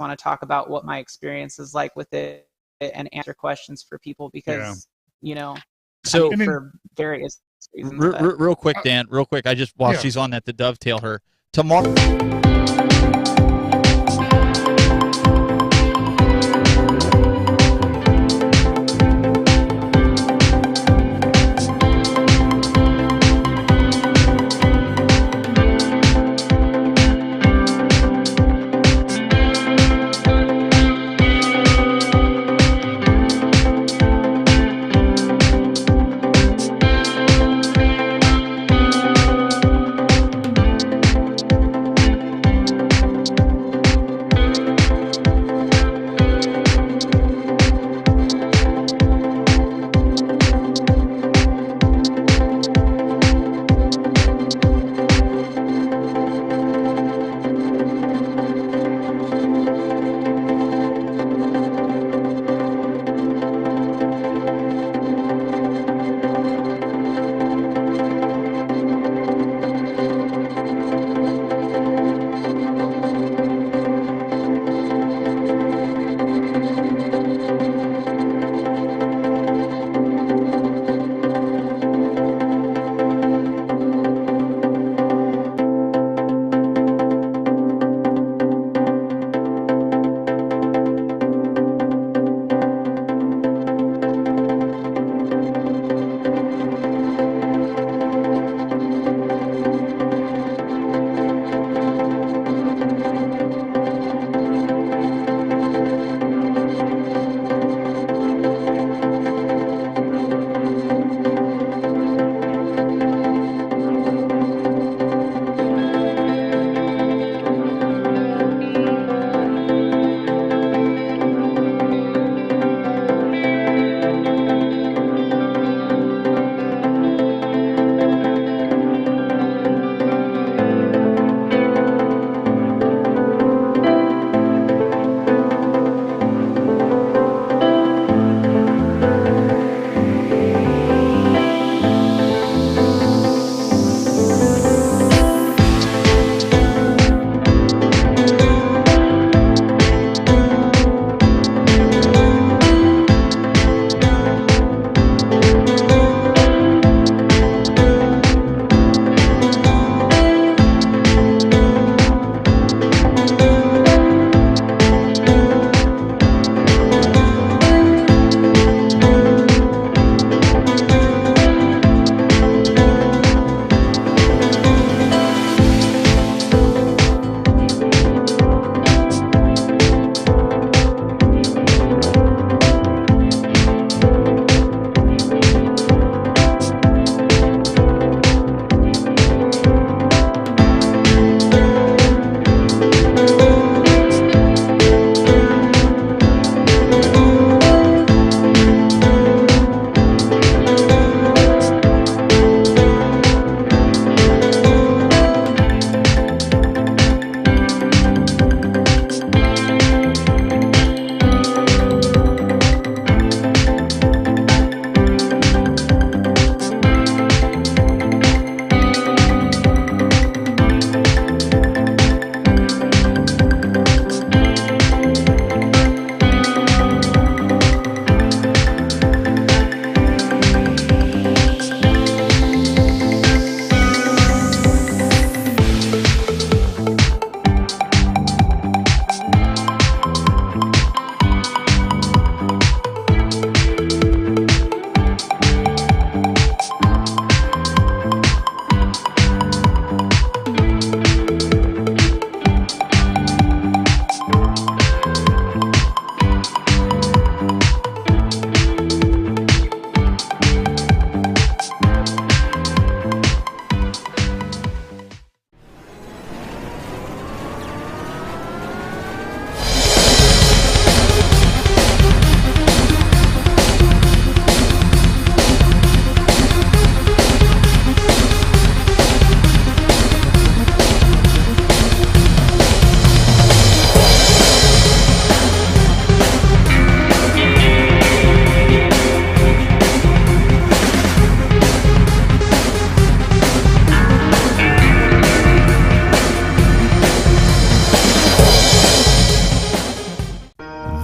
want to talk about what my experience is like with it and answer questions for people because, you know, so for various reasons. Real quick, Dan, real quick. I just, while she's on that, to dovetail her, tomorrow.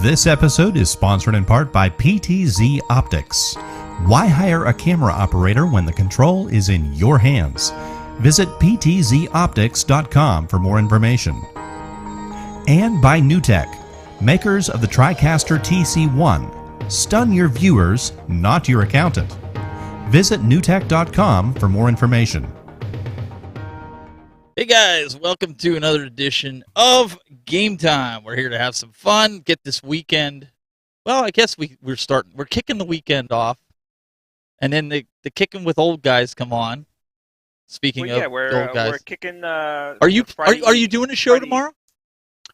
This episode is sponsored in part by PTZ Optics. Why hire a camera operator when the control is in your hands? Visit ptzoptics.com for more information. And by NewTek, makers of the TriCaster TC1. Stun your viewers, not your accountant. Visit newtek.com for more information. Hey guys, welcome to another edition of Game Time. We're here to have some fun, get this weekend. Well, I guess we're kicking the weekend off, and then the kicking with old guys come on. Speaking of old guys, we're kicking. Are you doing a show tomorrow?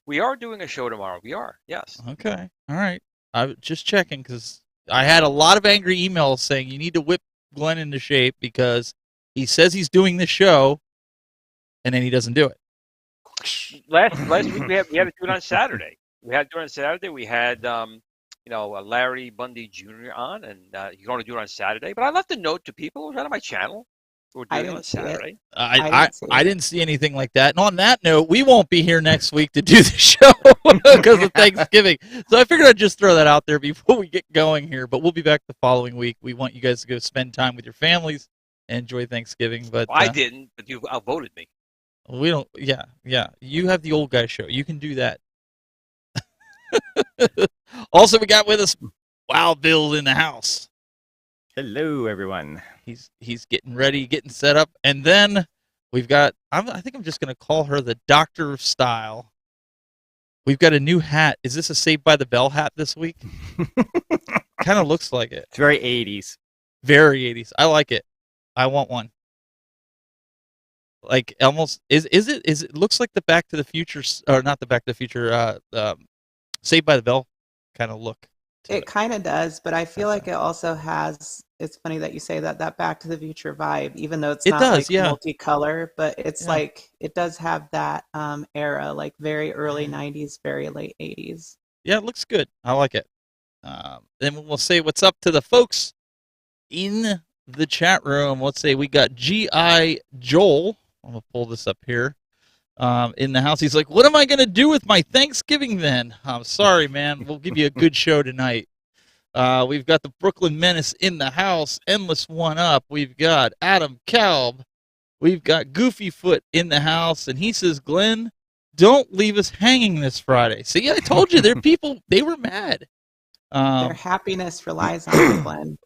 We are doing a show tomorrow. We are, yes. Okay, all right. I was just checking because I had a lot of angry emails saying you need to whip Glenn into shape because he says he's doing the show. And then he doesn't do it. Last week we had to do it on Saturday. We had Larry Bundy Jr. on, and you're going to do it on Saturday. But I left a note to people. It was on my channel. We're doing it on Saturday. I didn't see anything like that. And on that note, we won't be here next week to do the show because of Thanksgiving. So I figured I'd just throw that out there before we get going here. But we'll be back the following week. We want you guys to go spend time with your families and enjoy Thanksgiving. But I didn't, but you outvoted me. We don't. Yeah. You have the old guy show. You can do that. Also, we got with us Wild Bill in the house. Hello, everyone. He's getting ready, getting set up, and then we've got. I think I'm just going to call her the Doctor of Style. We've got a new hat. Is this a Saved by the Bell hat this week? Kind of looks like it. It's very 80s. Very 80s. I like it. I want one. Like almost is it looks like the Back to the Future, or not the Back to the Future, Saved by the Bell kind of look. It kind of does, but I feel like it also has. It's funny that you say that Back to the Future vibe, even though it's not multicolor, but it's like it does have that era, like very early '90s, very late '80s. Yeah, it looks good. I like it. Then we'll say what's up to the folks in the chat room. Let's say we got G.I. Joel. I'm going to pull this up here. In the house, he's like, what am I going to do with my Thanksgiving then? I'm sorry, man. We'll give you a good show tonight. We've got the Brooklyn Menace in the house. Endless One Up. We've got Adam Kalb. We've got Goofy Foot in the house. And he says, Glenn, don't leave us hanging this Friday. See, I told you, there are people, they were mad. Their happiness relies on it, Glenn.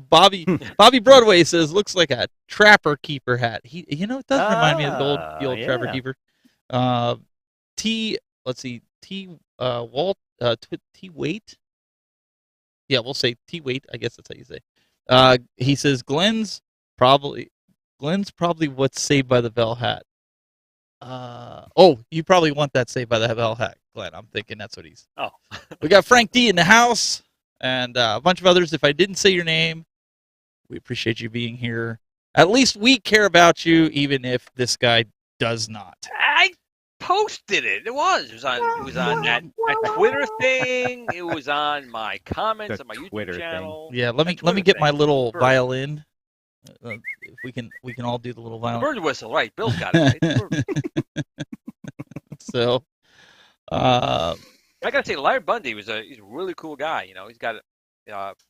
Bobby Broadway says, looks like a Trapper Keeper hat. It does remind me of the old Trapper Keeper. T Wait. Yeah, we'll say T Wait. I guess that's how you say. He says Glenn's probably what's Saved by the Bell hat. You probably want that Saved by the Bell hat, Glenn. I'm thinking that's what he's. Oh. We got Frank D in the house and a bunch of others. If I didn't say your name, we appreciate you being here. At least we care about you, even if this guy does not. I posted it. It was on that Twitter thing. It was on my comments on my YouTube channel. Yeah, let me get my little violin. If we can all do the little violin. Bird whistle, right? Bill's got it. Right? So, I gotta say, Larry Bundy he's a really cool guy. He's got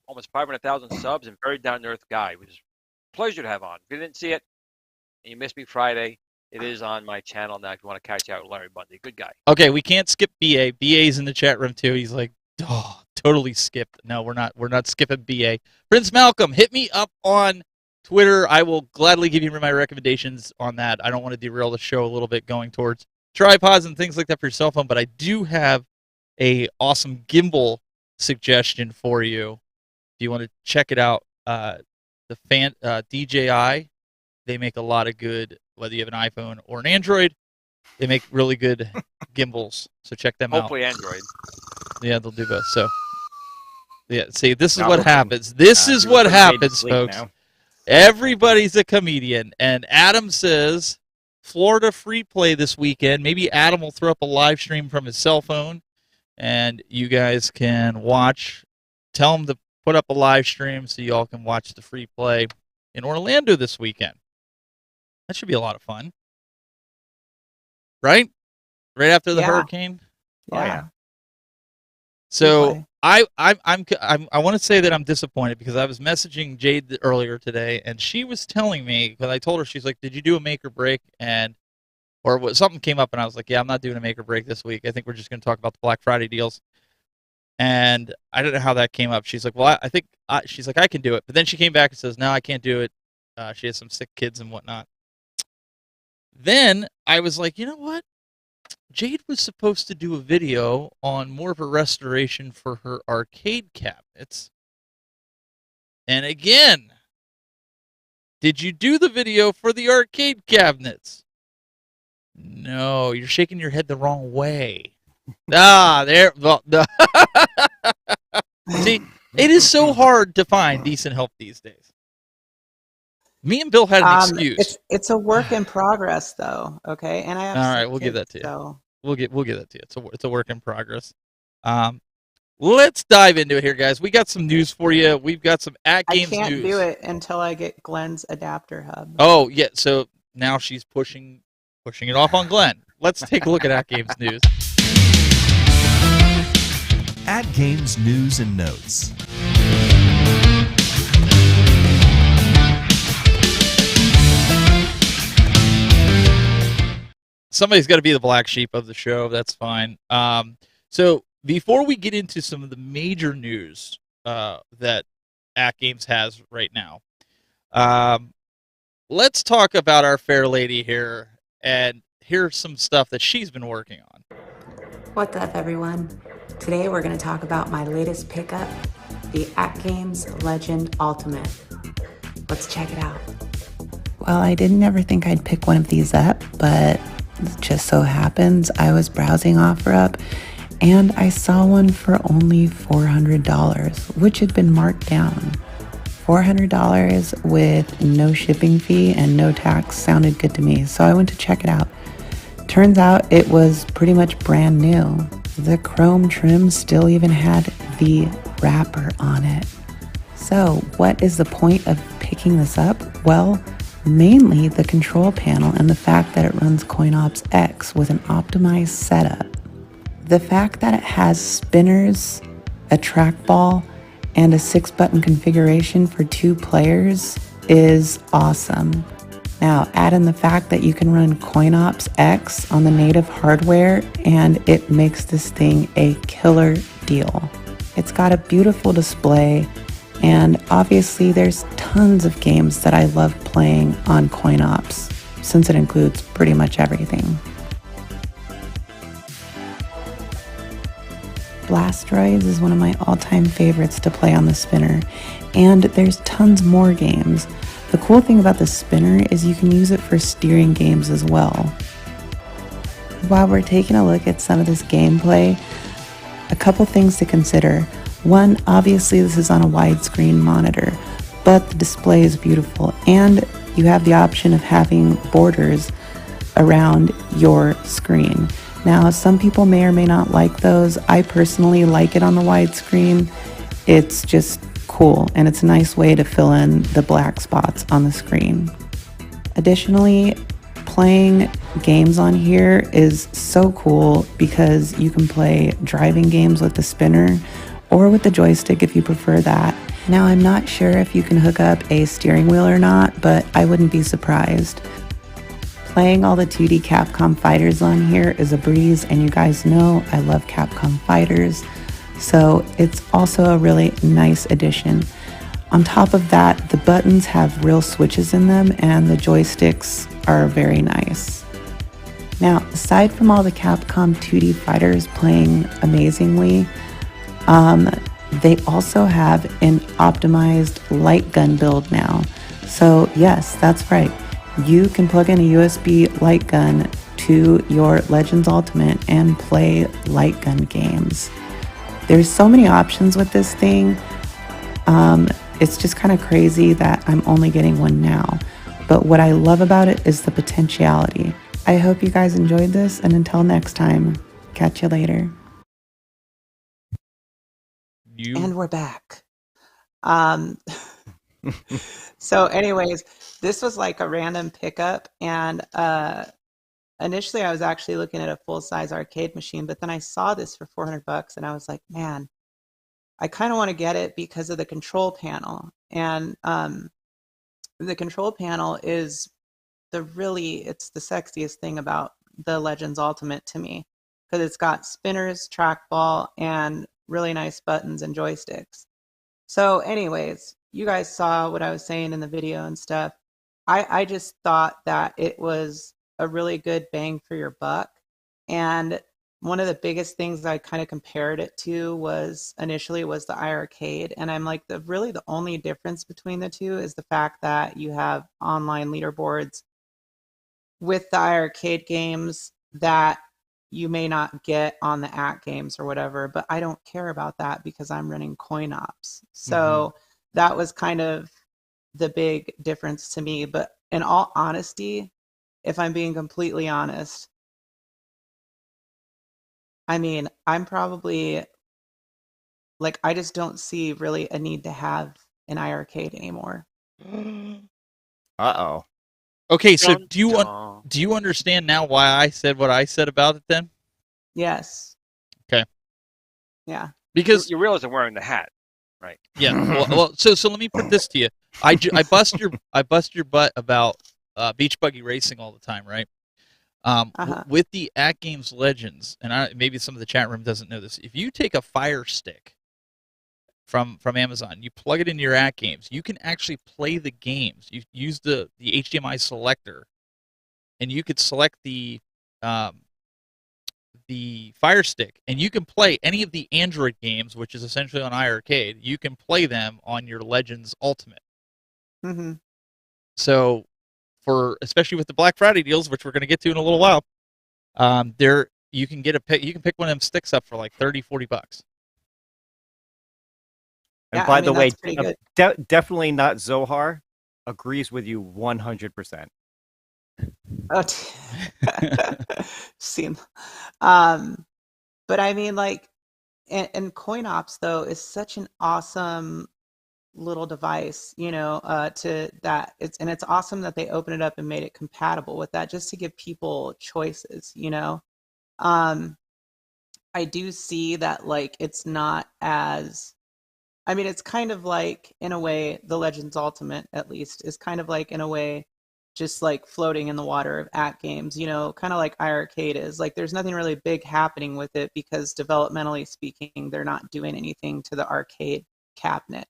almost 500,000 subs and very down to earth guy. It was a pleasure to have on. If you didn't see it and you missed me Friday, it is on my channel now. If you want to catch out Larry Bundy, good guy. Okay, we can't skip BA. BA's in the chat room too. He's like, totally skipped. No, we're not skipping BA. Prince Malcolm, hit me up on Twitter. I will gladly give you my recommendations on that. I don't want to derail the show a little bit going towards tripods and things like that for your cell phone, but I do have a awesome gimbal suggestion for you. If you want to check it out, DJI, they make a lot of good, whether you have an iPhone or an Android, they make really good gimbals. So check them out. Hopefully Android. Yeah, they'll do both. So, yeah, see, this is what happens. This is what happens, folks. Now. Everybody's a comedian. And Adam says, Florida free play this weekend. Maybe Adam will throw up a live stream from his cell phone, and you guys can watch. Tell him to put up a live stream so you all can watch the free play in Orlando this weekend. That should be a lot of fun. Right? Right after the hurricane? Yeah. So I want to say that I'm disappointed because I was messaging Jayde earlier today, and she was telling me, because I told her, she's like, "Did you do a make or break?" Or something came up, and I was like, "Yeah, I'm not doing a make or break this week. I think we're just going to talk about the Black Friday deals." And I don't know how that came up. She's like, "Well, I think," she's like, "I can do it," but then she came back and says, "No, I can't do it." She has some sick kids and whatnot. Then I was like, you know what? Jayde was supposed to do a video on more of a restoration for her arcade cabinets. And again, did you do the video for the arcade cabinets? No, you're shaking your head the wrong way. There. Well, see, it is so hard to find decent help these days. Me and Bill had an excuse. It's a work in progress, though. Okay, and I have. All right, we'll give that to you. So. We'll give that to you. It's a work in progress. Let's dive into it here, guys. We got some news for you. We've got some AtGames news. I can't do it until I get Glen's adapter hub. Oh yeah, so now she's pushing it off on Glen. Let's take a look at AtGames news. AtGames news and notes. Somebody's got to be the black sheep of the show. That's fine. So before we get into some of the major news that AtGames has right now, let's talk about our fair lady here and here's some stuff that she's been working on. What's up, everyone? Today we're going to talk about my latest pickup, the AtGames Legend Ultimate. Let's check it out. Well, I didn't ever think I'd pick one of these up, but it just so happens I was browsing OfferUp and I saw one for only $400, which had been marked down. $400 with no shipping fee and no tax sounded good to me, so I went to check it out. Turns out it was pretty much brand new. The chrome trim still even had the wrapper on it. So what is the point of picking this up? Well, mainly the control panel and the fact that it runs CoinOps X with an optimized setup. The fact that it has spinners, a trackball, and a 6-button configuration for 2 players is awesome. Now, add in the fact that you can run CoinOps X on the native hardware, and it makes this thing a killer deal. It's got a beautiful display, and obviously there's tons of games that I love playing on CoinOps, since it includes pretty much everything. Blastoids is one of my all-time favorites to play on the spinner, and there's tons more games. The cool thing about the spinner is you can use it for steering games as well. While we're taking a look at some of this gameplay, a couple things to consider. One, obviously this is on a widescreen monitor, but the display is beautiful, and you have the option of having borders around your screen. Now, some people may or may not like those. I personally like it on the widescreen. It's just cool, and it's a nice way to fill in the black spots on the screen. Additionally, playing games on here is so cool because you can play driving games with the spinner or with the joystick if you prefer that. Now, I'm not sure if you can hook up a steering wheel or not, but I wouldn't be surprised. Playing all the 2D Capcom fighters on here is a breeze, and you guys know I love Capcom fighters, so it's also a really nice addition. On top of that, the buttons have real switches in them, and the joysticks are very nice. Now, aside from all the Capcom 2D fighters playing amazingly, they also have an optimized light gun build now. So yes, that's right. You can plug in a USB light gun to your Legends Ultimate and play light gun games. There's so many options with this thing. It's just kind of crazy that I'm only getting one now. But what I love about it is the potentiality. I hope you guys enjoyed this, and until next time, catch you later. And we're back. So anyways, this was like a random pickup, and a initially I was actually looking at a full-size arcade machine, but then I saw this for $400 and I was like, man, I kind of want to get it because of the control panel. And the control panel is it's the sexiest thing about the Legends Ultimate to me, because it's got spinners, trackball, and really nice buttons and joysticks. So anyways, you guys saw what I was saying in the video and stuff. I just thought that it was a really good bang for your buck. And one of the biggest things I kind of compared it to was initially was the iArcade. And I'm like, really the only difference between the two is the fact that you have online leaderboards with the iArcade games that you may not get on the AtGames or whatever, but I don't care about that because I'm running coin ops. So that was kind of the big difference to me. But in all honesty, if I'm being completely honest, I mean, I'm probably like, I just don't see really a need to have an iArcade anymore. Uh-oh. Okay, so do you understand now why I said what I said about it then? Yes. Okay. Yeah. Because you realize I'm wearing the hat, right? Yeah. Well, so let me put this to you. I bust your butt about beach buggy racing all the time, right? With the AtGames Legends, and maybe some of the chat room doesn't know this. If you take a Fire Stick from Amazon, you plug it into your AtGames, you can actually play the games. You use the HDMI selector, and you could select the Fire Stick, and you can play any of the Android games, which is essentially on iArcade. You can play them on your Legends Ultimate. Mm-hmm. So, especially with the Black Friday deals, which we're going to get to in a little while, you can pick one of them sticks up for like $30-$40. And by the way, definitely not Zohar agrees with you 100%. Oh, seen. But I mean, like, and coin ops though is such an awesome little device, to that. It's awesome that they opened it up and made it compatible with that, just to give people choices. I do see that, like, it's not as. I mean, it's kind of like, in a way, the Legends Ultimate, at least, is kind of like, in a way, just like floating in the water of AtGames, kind of like iArcade is. Like, there's nothing really big happening with it because, developmentally speaking, they're not doing anything to the arcade cabinet.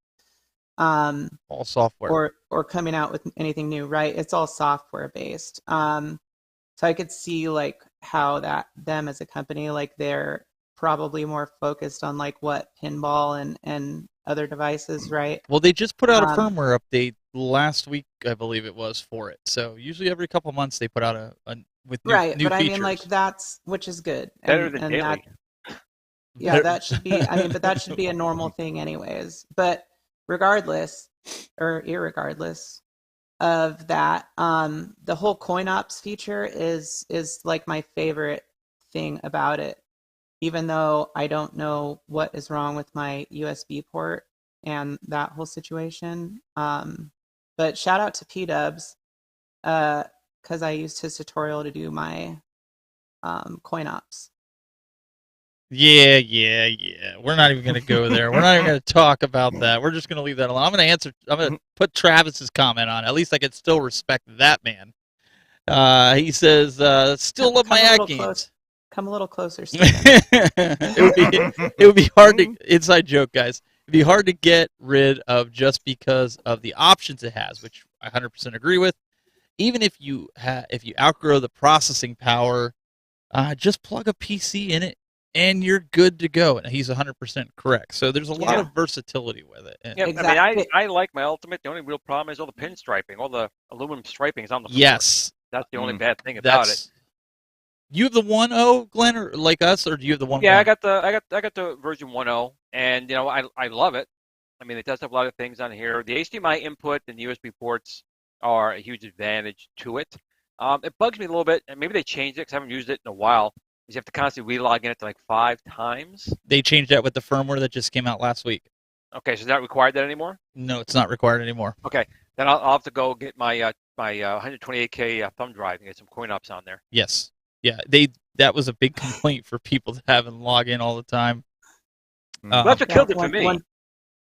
All software. Or coming out with anything new, right? It's all software based. So I could see, like, how them as a company, like, they're probably more focused on, like, what Pinball and other devices, right? Well, they just put out a firmware update last week, I believe it was, for it. So usually every couple of months they put out with new right, new but features. I mean, like, which is good. Better than daily. That should be. I mean, but that should be a normal thing, anyways. But regardless, or irregardless of that, the whole coin ops feature is like my favorite thing about it. Even though I don't know what is wrong with my USB port and that whole situation. But shout out to P-Dubs, because I used his tutorial to do my coin ops. Yeah. We're not even going to go there. We're not even going to talk about that. We're just going to leave that alone. I'm going to put Travis's comment on. At least I can still respect that man. He says, still love my AtGames. Come a little closer, Steven. it would be hard to, inside joke, guys. It'd be hard to get rid of just because of the options it has, which I 100% agree with. Even if you outgrow the processing power, just plug a PC in it and you're good to go. And he's 100% correct. So there's a lot of versatility with it. Yeah, exactly. I mean, I like my Ultimate. The only real problem is all the pin striping, all the aluminum striping is on the floor. Yes, that's the only bad thing about it. You have the 1.0, Glenn, or like us, or do you have the 1.1? Yeah, I got the version 1.0, and I love it. I mean, it does have a lot of things on here. The HDMI input and the USB ports are a huge advantage to it. It bugs me a little bit, and maybe they changed it because I haven't used it in a while. Is you have to constantly relog in it to like 5 times. They changed that with the firmware that just came out last week. Okay, so is that required that anymore? No, it's not required anymore. Okay, then I'll have to go get my 128K thumb drive and get some coin ops on there. Yes. Yeah, that was a big complaint for people to have and log in all the time. Well, that's what killed it for me.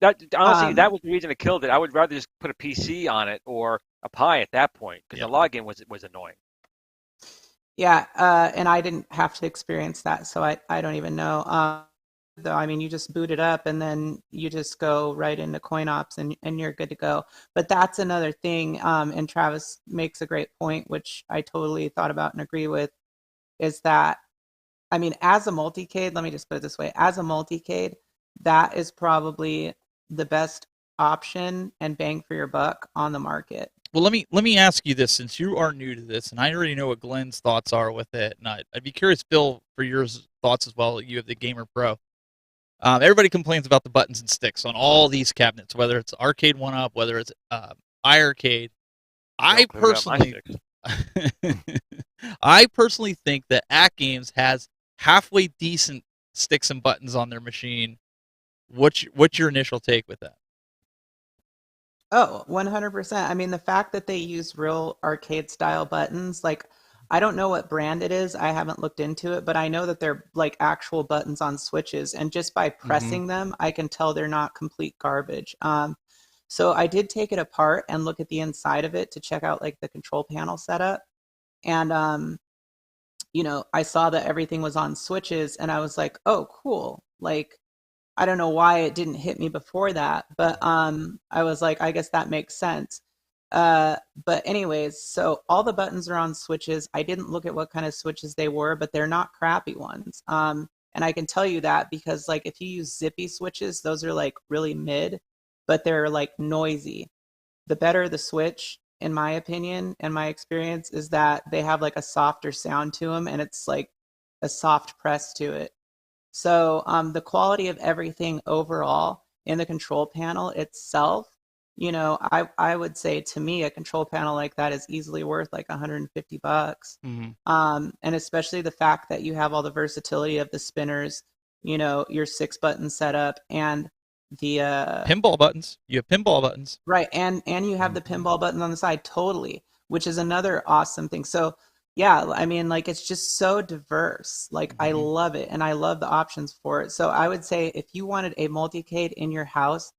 That honestly, that was the reason it killed it. I would rather just put a PC on it or a Pi at that point because the login was annoying. Yeah, and I didn't have to experience that, so I don't even know. Though, I mean, you just boot it up and then you just go right into CoinOps and you're good to go. But that's another thing, and Travis makes a great point, which I totally thought about and agree with, is that, I mean, as a multicade, let me just put it this way, as a multicade, that is probably the best option and bang for your buck on the market. Well, let me ask you this, since you are new to this, and I already know what Glen's thoughts are with it, and I'd be curious, Bill, for your thoughts as well. You have the Gamer Pro. Everybody complains about the buttons and sticks on all these cabinets, whether it's Arcade 1-Up, whether it's iArcade. I personally think that AtGames has halfway decent sticks and buttons on their machine. What's your initial take with that? Oh, 100%. I mean, the fact that they use real arcade style buttons, like, I don't know what brand it is. I haven't looked into it, but I know that they're like actual buttons on switches. And just by pressing them, I can tell they're not complete garbage. So I did take it apart and look at the inside of it to check out like the control panel setup. And, you know, I saw that everything was on switches and I was like, oh, cool. Like, I don't know why it didn't hit me before that, but I was like, I guess that makes sense. But anyways, so all the buttons are on switches. I didn't look at what kind of switches they were, but they're not crappy ones. And I can tell you that because like if you use zippy switches, those are like really mid, but they're like noisy. The better the switch, in my opinion, and my experience, is that they have like a softer sound to them and it's like a soft press to it. So the quality of everything overall in the control panel itself, you know, I would say to me a control panel like that is easily worth like $150. And especially the fact that you have all the versatility of the spinners, you know, your 6-button setup and the pinball buttons. You have pinball buttons. Right, and you have the pinball button on the side, totally, which is another awesome thing. So yeah, I mean, like, it's just so diverse. Like, I love it, and I love the options for it. So I would say if you wanted a multicade in your house,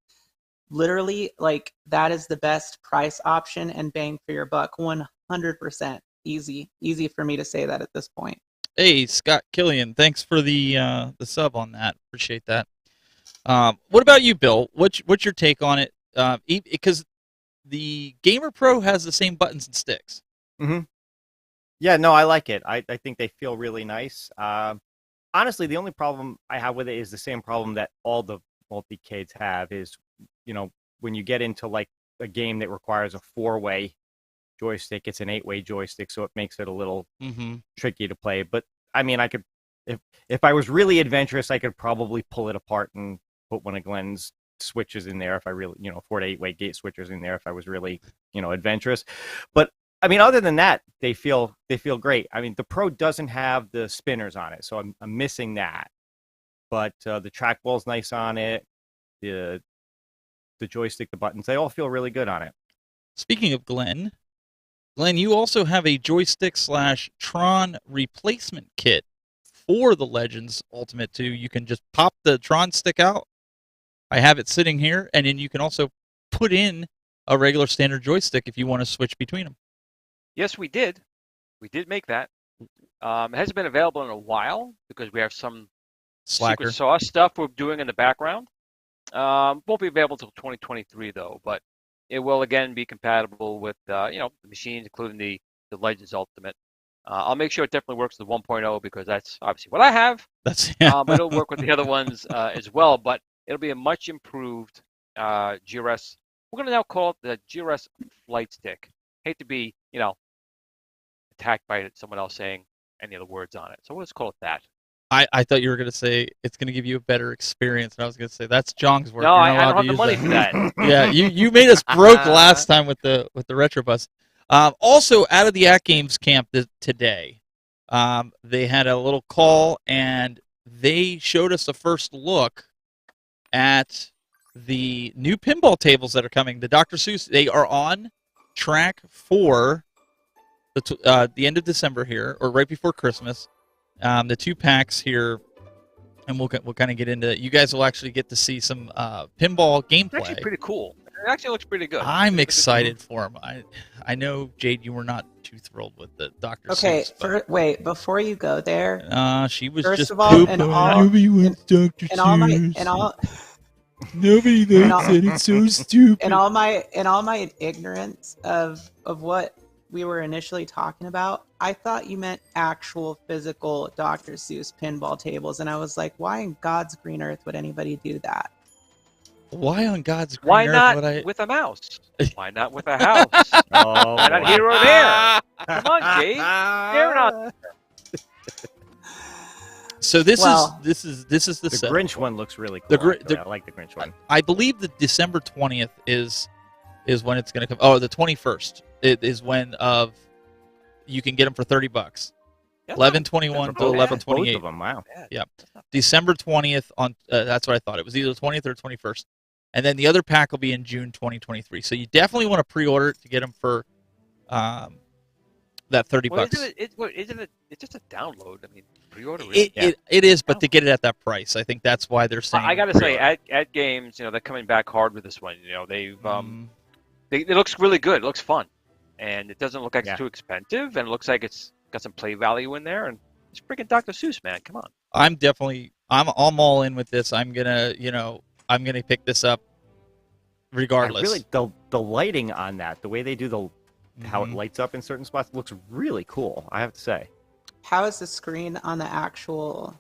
literally, like, that is the best price option and bang for your buck, 100%. Easy for me to say that at this point. Hey, Scott Killian, thanks for the sub on that. Appreciate that. What about you, Bill? What's your take on it? Because the Gamer Pro has the same buttons and sticks. Yeah, no, I like it. I think they feel really nice. Honestly, the only problem I have with it is the same problem that all the multicades have is, you know, when you get into like a game that requires a 4-way joystick, it's an 8-way joystick, so it makes it a little tricky to play. But I mean, I could, if I was really adventurous, I could probably pull it apart and put one of Glen's switches in there if I really, you know, 4 to 8-way gate switchers in there if I was really, you know, adventurous. But I mean, other than that, they feel great. I mean, the Pro doesn't have the spinners on it, so I'm missing that. But the trackball's nice on it. The joystick, the buttons, they all feel really good on it. Speaking of Glen, you also have a joystick/Tron replacement kit for the Legends Ultimate 2. You can just pop the Tron stick out. I have it sitting here, and then you can also put in a regular standard joystick if you want to switch between them. Yes, we did. We did make that. It hasn't been available in a while because we have some secret sauce stuff we're doing in the background. Won't be available until 2023 though, but it will again be compatible with you know, the machines, including the Legends Ultimate. I'll make sure it definitely works with 1.0 because that's obviously what I have. But it'll work with the other ones as well. But it'll be a much improved GRS. We're gonna now call it the GRS Flight Stick. Hate to be, you know, attacked by someone else saying any other words on it, so let's call it that. I thought you were going to say it's going to give you a better experience, and I was going to say that's Jong's work. No, I don't have the money for that. Yeah, you made us broke last time with the Retrobus. Also, out of the AtGames camp today, they had a little call, and they showed us a first look at the new pinball tables that are coming. The Dr. Seuss, they are on track for the end of December here, or right before Christmas. The 2 packs here, and we'll kind of get into it. You guys will actually get to see some pinball gameplay. It's actually pretty cool. It actually looks pretty good. I'm excited for them. I know, Jade, you were not too thrilled with the Dr. Seuss. Okay, wait, before you go there. She was first just of all, nobody wants Dr. Seuss. Nobody likes it. It's so stupid. In all my ignorance of what we were initially talking about, I thought you meant actual physical Dr. Seuss pinball tables, and I was like, why in God's green earth would anybody do that? Why on God's green Why earth not would I... with a mouse? Why not with a house? Why not here or there? Come on, Jade. They're not. So this is the Grinch one looks really cool. I like the Grinch one. I believe the December 20th is when it's going to come. Oh, the 21st is when you can get them for $30. 11/21 to 11/28. Both of them, wow. Yeah. December 20th on. That's what I thought. It was either the 20th or 21st, and then the other pack will be in June 2023. So you definitely want to pre-order it to get them for that $30. Isn't it? It's just a download. I mean, pre-order. It is, but to get it at that price, I think that's why they're saying. I got to say, AtGames, they're coming back hard with this one. They've it looks really good. It looks fun, and it doesn't look like it's too expensive, and it looks like it's got some play value in there, and it's freaking Dr. Seuss, man. Come on. I'm all in with this. I'm gonna pick this up regardless. And really, the lighting on that, the way they do how it lights up in certain spots, looks really cool, I have to say. How is the screen on the actual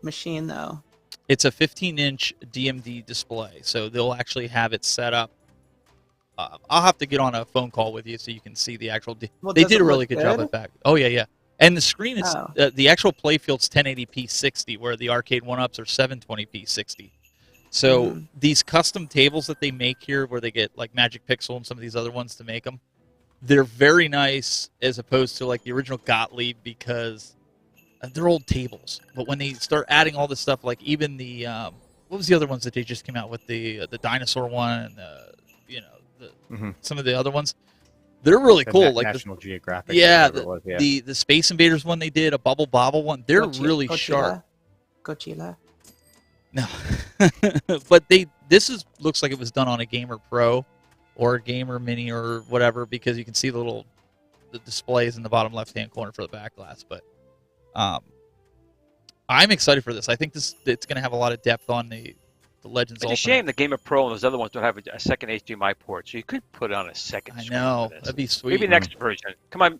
machine though? It's a 15-inch DMD display, so they'll actually have it set up. I'll have to get on a phone call with you so you can see the actual. They did a really good job at that. Oh yeah. And the screen is the actual playfield's 1080p 60, where the arcade 1-ups are 720p 60. So these custom tables that they make here, where they get like Magic Pixel and some of these other ones to make them, they're very nice as opposed to like the original Gottlieb, because they're old tables. But when they start adding all this stuff, like even the what was the other ones that they just came out with, the dinosaur one, and some of the other ones, they're really cool. Like National Geographic. Yeah, the Space Invaders one they did, a Bubble Bobble one. They're really sharp. Godzilla. No, but looks like it was done on a Gamer Pro or a Gamer Mini or whatever, because you can see the displays in the bottom left-hand corner for the back glass. But I'm excited for this. I think it's going to have a lot of depth on the Legends Ultimate. It's a shame the Gamer Pro and those other ones don't have a second HDMI port, so you could put on a second screen. I know, that'd be sweet. Maybe next version. Come on,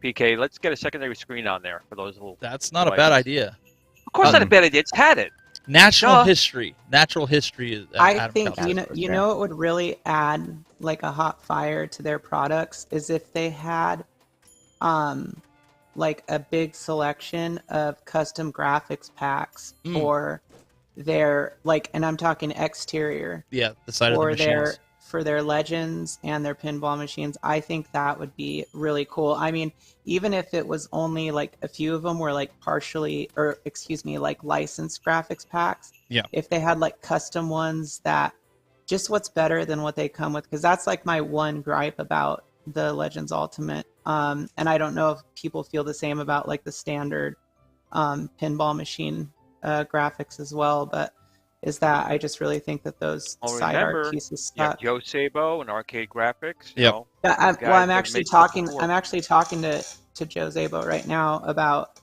PK. Let's get a secondary screen on there for those little. That's not a bad idea. Of course, not a bad idea. It's had it. Natural history is. I think you know it would really add like a hot fire to their products is if they had, like a big selection of custom graphics packs for their and I'm talking exterior. Yeah, the side of the machines. For their Legends and their pinball machines. I think that would be really cool. I mean, even if it was only like a few of them were like licensed graphics packs. Yeah. If they had like custom ones that just what's better than what they come with, because that's like my one gripe about the Legends Ultimate. And I don't know if people feel the same about like the standard pinball machine graphics as well, but is that I just really think that those side art pieces stuck. Joe Sabo and Arcade Graphics. Yeah. I'm actually talking to Joe Sabo right now about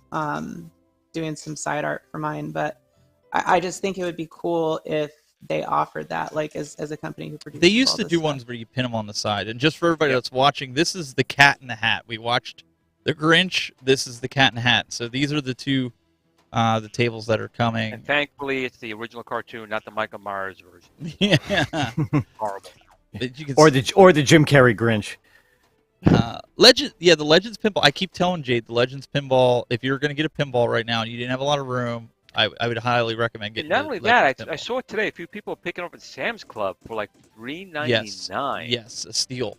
doing some side art for mine, but I just think it would be cool if they offered that, like as a company who produces. They used to do ones where you pin them on the side, and just for everybody that's watching, this is the Cat in the Hat. We watched the Grinch. This is the Cat in the Hat. So these are the two. The tables that are coming. And thankfully, it's the original cartoon, not the Michael Myers version. Yeah. Horrible. Or the Jim Carrey Grinch. The Legends Pinball. I keep telling Jade, the Legends Pinball, if you're going to get a pinball right now and you didn't have a lot of room, I would highly recommend getting it. Not only that, I saw it today. A few people are picking up at Sam's Club for like $3.99. Yes, a steal.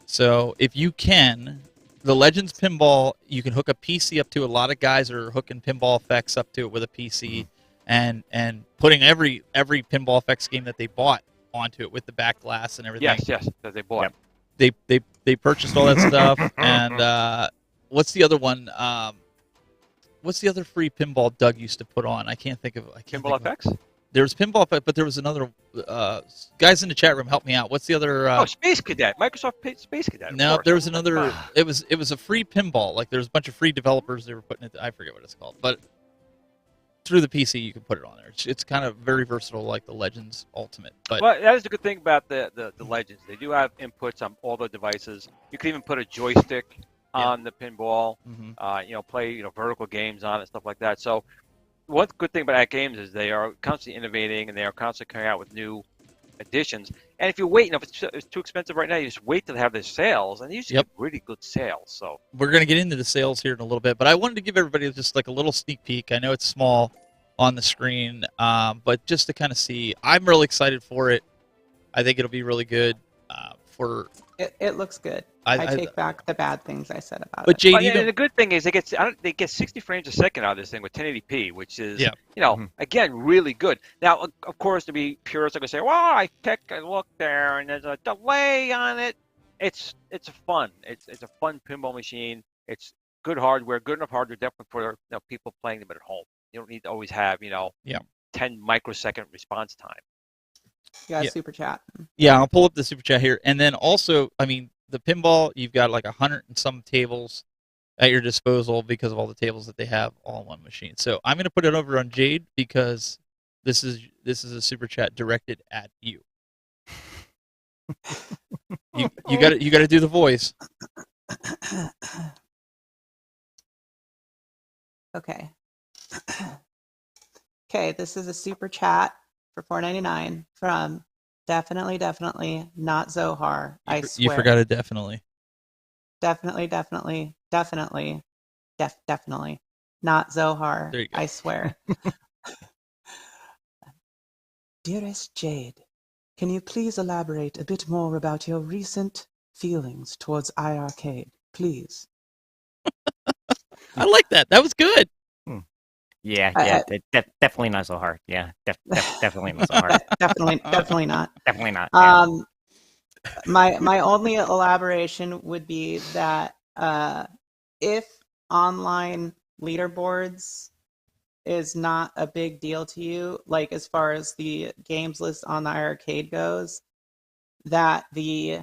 So if you can... The Legends Pinball, you can hook a PC up to. A lot of guys are hooking pinball effects up to it with a PC, and putting every pinball effects game that they bought onto it with the back glass and everything. Yes, that they bought. They They purchased all that stuff, and what's the other one? What's the other free pinball Doug used to put on? I can't think of. Pinball FX. There was Pinball FX, but there was another. Guys in the chat room, help me out. What's the other? Space Cadet. Microsoft Space Cadet. No, there was another. It was a free pinball. Like there's a bunch of free developers. They were putting it. I forget what it's called, but through the PC you can put it on there. It's kind of very versatile, like the Legends Ultimate. But well, that is the good thing about the Legends. They do have inputs on all the devices. You can even put a joystick on the pinball. Play vertical games on it, stuff like that. So one good thing about AtGames is they are constantly innovating and they are constantly coming out with new additions. And if you wait, if it's too expensive right now, you just wait till they have their sales, and they usually get really good sales. So we're going to get into the sales here in a little bit, but I wanted to give everybody just like a little sneak peek. I know it's small on the screen, but just to kind of see, I'm really excited for it. I think it'll be really good. It looks good. I take back the bad things I said about but it. Jayde, and the good thing is they get 60 frames a second out of this thing with 1080p, which is again really good. Now, of course, to be purist, I'm gonna say, well, I take a look there and there's a delay on it. It's a fun pinball machine. It's good hardware, good enough hardware definitely for people playing them at home. You don't need to always have 10 microsecond response time. Yeah, super chat. Yeah, I'll pull up the super chat here, and then also, I mean, the pinball, you've got like 100 and some tables at your disposal because of all the tables that they have all in one machine. So I'm going to put it over on Jayde because this is a super chat directed at you. you got to do the voice. Okay. Okay, this is a super chat for $4.99 from definitely not Zohar. I swear. You forgot it definitely. Definitely not Zohar. There you go. I swear. Dearest Jayde, can you please elaborate a bit more about your recent feelings towards iArcade, please? I like that. That was good. Yeah, definitely not so hard. Yeah, definitely not so hard. Definitely not. Definitely not. Yeah. My only elaboration would be that if online leaderboards is not a big deal to you, like as far as the games list on the arcade goes, that the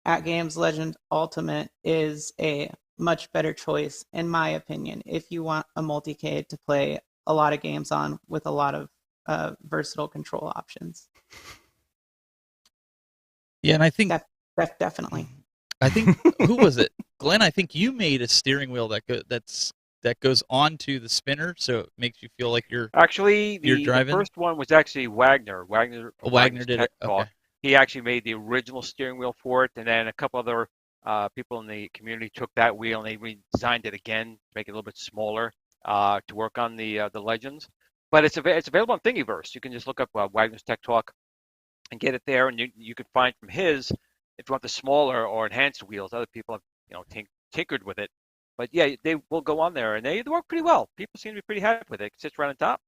AtGames Legends Ultimate is a much better choice, in my opinion, if you want a multicade to play a lot of games on with a lot of versatile control options. Yeah, and I think definitely. I think who was it, Glenn? I think you made a steering wheel that goes onto the spinner, so it makes you feel like you're actually you're driving. The first one was actually Wagner. Wagner did it. Okay. He actually made the original steering wheel for it, and then a couple other people in the community took that wheel and they redesigned it again to make it a little bit smaller to work on the Legends. But it's available on Thingiverse. You can just look up Wagner's Tech Talk and get it there, and you can find from his if you want the smaller or enhanced wheels. Other people have tinkered with it, but yeah, they will go on there and they work pretty well. People seem to be pretty happy with it. It sits right on top,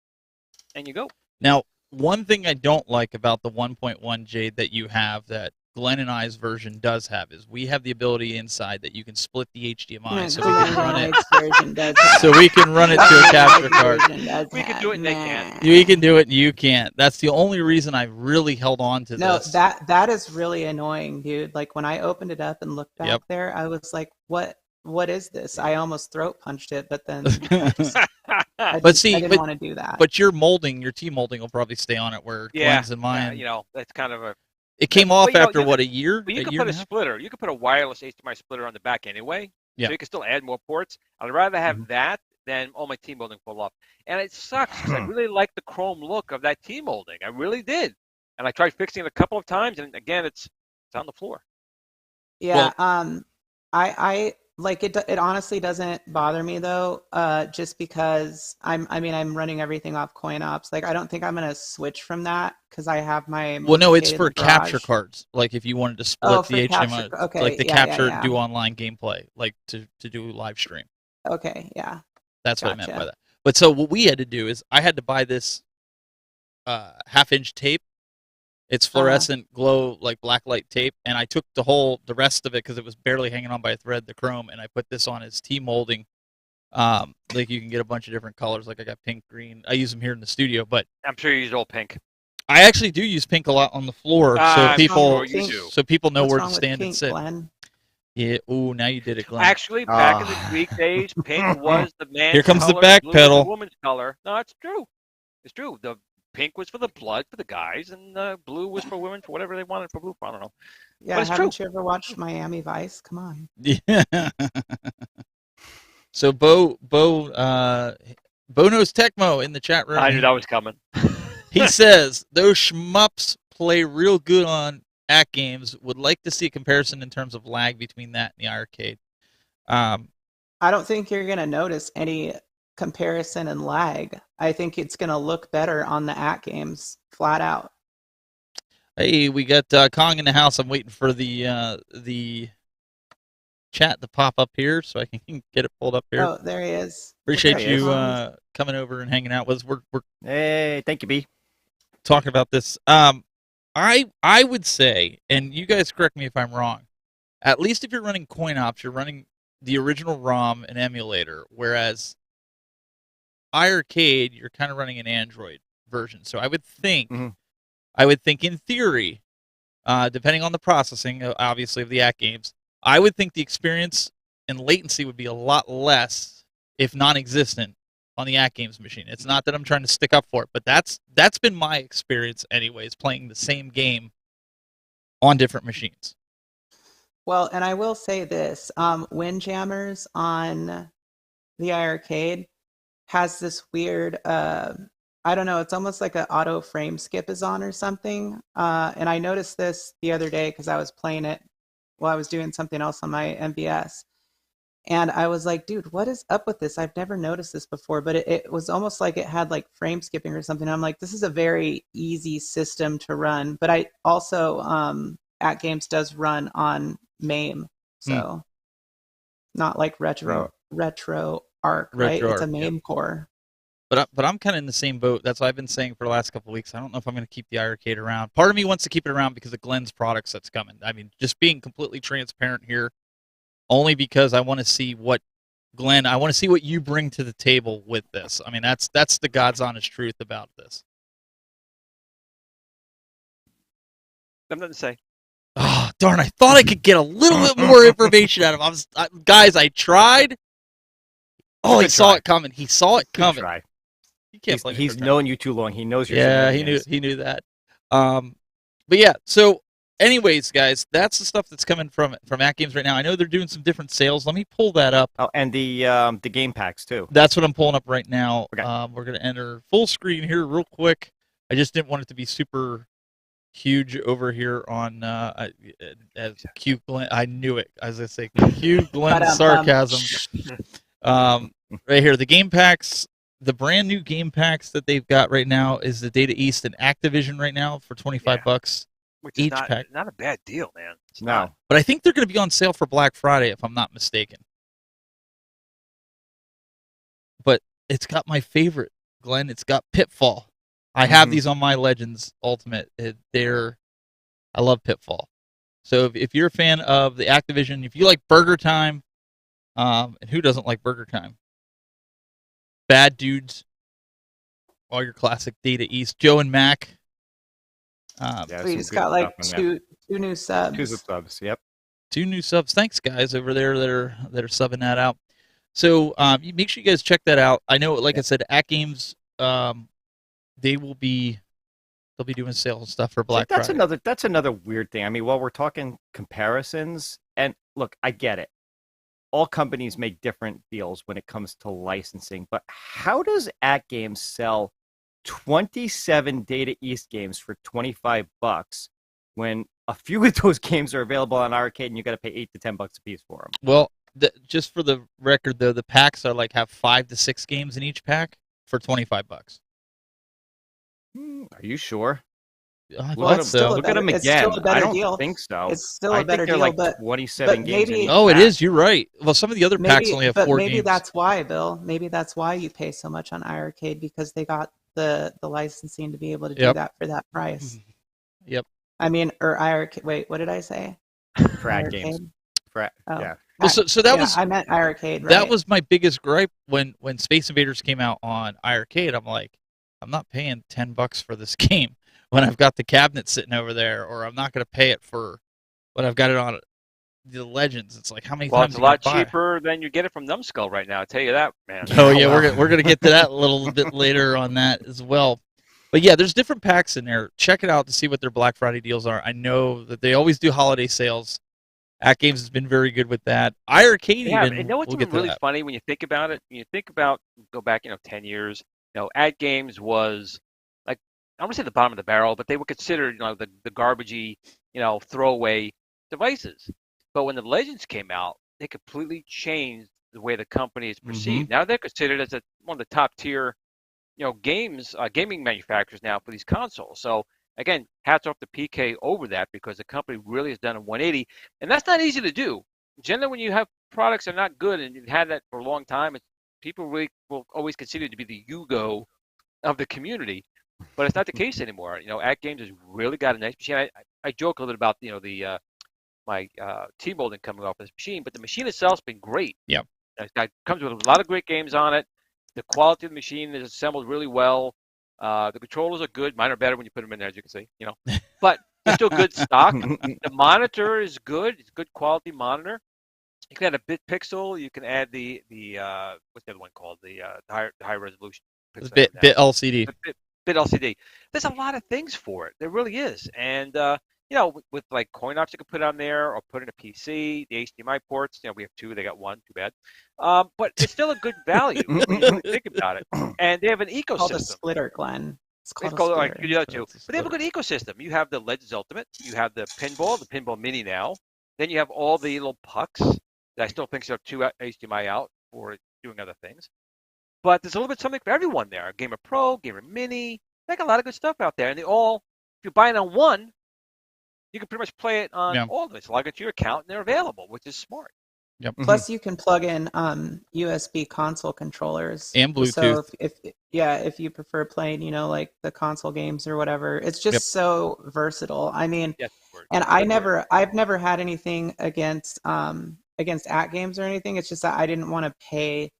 and you go. Now, one thing I don't like about the 1.1 Jayde that you have that Glenn and I's version does have is we have the ability inside that you can split the HDMI so we can run it. So we can run it to a capture card. We can do it and they can't. We can do it and you can't. That's the only reason I really held on to this. No, that is really annoying, dude. Like when I opened it up and looked back there, I was like, what is this? I almost throat punched it, but then I didn't want to do that. But your T molding will probably stay on it where Glenn's and mine. That's kind of a. It came off after what, a year? But you can put a splitter. You can put a wireless HDMI splitter on the back anyway. Yeah. So you can still add more ports. I'd rather have that than all my T molding fall off. And it sucks because I really like the chrome look of that T molding. I really did. And I tried fixing it a couple of times, and again, it's on the floor. Yeah. Well, I like it. It honestly doesn't bother me though, just because I'm running everything off CoinOps. Like I don't think I'm gonna switch from that because I have my. Well, no, it's for capture cards. Like if you wanted to split the HDMI, okay, like the capture, do online gameplay, like to do live stream. Okay, yeah. That's what I meant by that. But so what we had to do is I had to buy this half-inch tape It's fluorescent glow, like blacklight tape, and I took the rest of it because it was barely hanging on by a thread, the chrome, and I put this on as T-molding. Like you can get a bunch of different colors. Like I got pink, green. I use them here in the studio, but I'm sure you use all pink. I actually do use pink a lot on the floor, so people know where to stand and sit. Glenn? Yeah. Ooh, now you did it, Glenn. Actually, back in the Greek days, pink was the man's Here comes color, the back blue pedal. was the woman's color. No, it's true. It's true. The pink was for the blood for the guys, and blue was for women for whatever they wanted for blue. I don't know. Yeah, but it's haven't true. you ever watched Miami Vice? Come on. Yeah. So Bo knows Tecmo in the chat room. I knew that was coming. He says those shmups play real good on AtGames. Would like to see a comparison in terms of lag between that and the arcade. I don't think you're going to notice any comparison in lag. I think it's going to look better on the AtGames, flat out. Hey, we got Kong in the house. I'm waiting for the chat to pop up here so I can get it pulled up here. Oh, there he is. Appreciate you coming over and hanging out with us. We're Hey, thank you, B. talking about this. I would say, and you guys correct me if I'm wrong, at least if you're running coin ops, you're running the original ROM and emulator, whereas iArcade, you're kind of running an Android version. So I would think in theory, depending on the processing, obviously, of the AtGames, I would think the experience and latency would be a lot less, if non-existent, on the AtGames machine. It's not that I'm trying to stick up for it, but that's been my experience anyways, playing the same game on different machines. Well, and I will say this, Windjammers on the iArcade has this weird, I don't know, it's almost like an auto frame skip is on or something. And I noticed this the other day because I was playing it while I was doing something else on my MVS. And I was like, dude, what is up with this? I've never noticed this before, but it was almost like it had like frame skipping or something. I'm like, this is a very easy system to run. But I also, AtGames does run on MAME. So not like retro arc, right? It's a MAME core. But I'm kind of in the same boat. That's what I've been saying for the last couple of weeks. I don't know if I'm going to keep the iArcade around. Part of me wants to keep it around because of Glen's products that's coming. I mean, just being completely transparent here, only because I want to see what Glen, I want to see what you bring to the table with this. I mean, that's the God's honest truth about this. I have nothing to say. Oh, darn, I thought I could get a little bit more information out of him. Guys, I tried. Oh, he saw it coming. He saw it coming. He can't he's known you too long. He knows your he knew that. But yeah, so anyways, guys, that's the stuff that's coming from AtGames right now. I know they're doing some different sales. Let me pull that up. Oh, and the game packs too. That's what I'm pulling up right now. Okay. We're going to enter full screen here real quick. I just didn't want it to be super huge over here on as Q Glen. I knew it. As I say, Q Glen sarcasm. Right here, the game packs. The brand new game packs that they've got right now is the Data East and Activision right now for $25 Which is each pack. Not a bad deal, man. It's No. not. But I think they're going to be on sale for Black Friday, if I'm not mistaken. But it's got my favorite, Glenn. It's got Pitfall. I have these on my Legends Ultimate. I love Pitfall. So if you're a fan of the Activision, if you like Burger Time, and who doesn't like Burger Time? Bad Dudes, all your classic Data East, Joe and Mac. We just got like two new subs. 2 subs, yep. 2 new subs. Thanks, guys, over there that are subbing that out. So make sure you guys check that out. I know, like I said, AtGames, they'll be doing sales and stuff for Black Friday. That's another weird thing. I mean, while we're talking comparisons, and look, I get it. All companies make different deals when it comes to licensing, but how does AtGames sell 27 Data East games for $25 when a few of those games are available on arcade and you got to pay $8 to $10 a piece for them? Well, just for the record, though, the packs are have 5 to 6 games in each pack for $25. Are you sure? Look at them again. I don't think so. It's still a better deal, like but 27 games. maybe, it is. You're right. Well, some of the other packs only have 4 games. Maybe that's why, Bill. Maybe that's why you pay so much on iArcade, because they got the licensing to be able to do that for that price. Yep. I mean, or IRK. Wait, what did I say? For AtGames. Yeah. Well, so that was I meant iArcade. Right? That was my biggest gripe when Space Invaders came out on iArcade. I'm like, I'm not paying $10 for this game when I've got the cabinet sitting over there, or I'm not going to pay it for when I've got it on the Legends. It's like, how many times? It's a lot cheaper than you get it from Numbskull right now. I'll tell you that, man. Oh yeah, we're gonna get to that a little bit later on that as well. But yeah, there's different packs in there. Check it out to see what their Black Friday deals are. I know that they always do holiday sales. AtGames has been very good with that. iArcade even. You know what's really funny when you think about it? When you think about, go back, 10 years, AtGames was like, I don't want to say the bottom of the barrel, but they were considered, the garbagey, throwaway devices. But when the Legends came out, they completely changed the way the company is perceived. Mm-hmm. Now they're considered as one of the top tier, gaming manufacturers now for these consoles. So again, hats off to PK over that, because the company really has done a 180, and that's not easy to do. Generally, when you have products that are not good and you've had that for a long time, people really will always consider it to be the Yugo of the community, but it's not the case anymore. AtGames has really got a nice machine. I joke a little bit about my team molding coming off this machine, but the machine itself's been great. Yeah, it comes with a lot of great games on it. The quality of the machine is assembled really well. The controllers are good. Mine are better when you put them in there, as you can see. But they're still good stock. The monitor is good. It's a good quality monitor. You can add a bit pixel. You can add the what's the other one called? The high resolution. Bit LCD. Bit LCD. There's a lot of things for it. There really is. And with like coin ops you can put on there, or put in a PC, the HDMI ports. We have 2. They got 1. Too bad. But it's still a good value when you really think about it. And they have an ecosystem. It's called a splitter, Glenn. It's called a splitter. But they have a good ecosystem. You have the Legends Ultimate. You have the Pinball Mini now. Then you have all the little pucks that I still think are 2 HDMI out for doing other things. But there's a little bit something for everyone there. Gamer Pro, Gamer Mini. They got a lot of good stuff out there. And they all, if you buy it on one, you can pretty much play it on all of it. So log into your account and they're available, which is smart. Yep. Plus, you can plug in USB console controllers and Bluetooth. So if you prefer playing, like the console games or whatever, it's just so versatile. I mean, and I've never had anything against AtGames or anything. It's just that I didn't want to pay,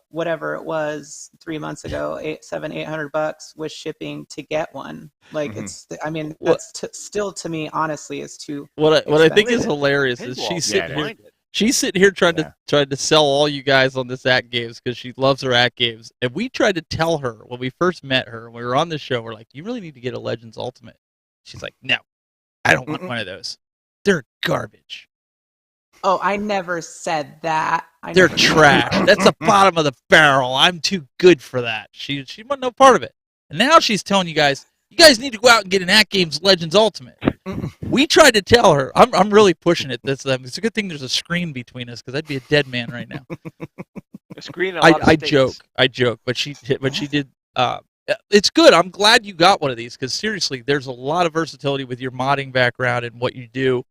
whatever it was 3 months ago, $800 with shipping to get one. Like that's still to me, honestly, is too. What I think is hilarious is she's sitting here trying to sell all you guys on this AtGames because she loves her AtGames, and we tried to tell her when we first met her, when we were on the show, we're like, you really need to get a Legends Ultimate. She's like, no, I don't want one of those. They're garbage. Oh, I never said that. They're trash. That's the bottom of the barrel. I'm too good for that. She wasn't no part of it. And now she's telling you guys need to go out and get an AtGames Legends Ultimate. We tried to tell her. I'm really pushing it this time. It's a good thing there's a screen between us, because I'd be a dead man right now. A screen. I joke, but she did. It's good. I'm glad you got one of these, because seriously, there's a lot of versatility with your modding background and what you do.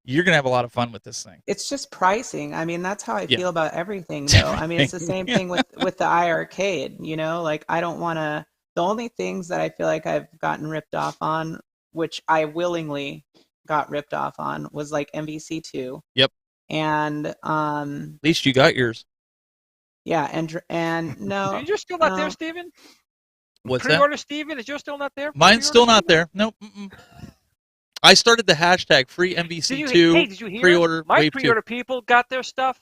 You're going to have a lot of fun with this thing. It's just pricing. I mean, that's how I feel about everything, though. I mean, it's the same thing with the iArcade, like I don't want to, the only things that I feel like I've gotten ripped off on, which I willingly got ripped off on, was like MVC2. Yep. And at least you got yours. Yeah, and no. You're still not there, Steven? What's Pre-order, Steven? Is yours still not there? Mine's still not there. Nope. I started the hashtag free MVC2 did you hear? pre-order. My pre-order people got their stuff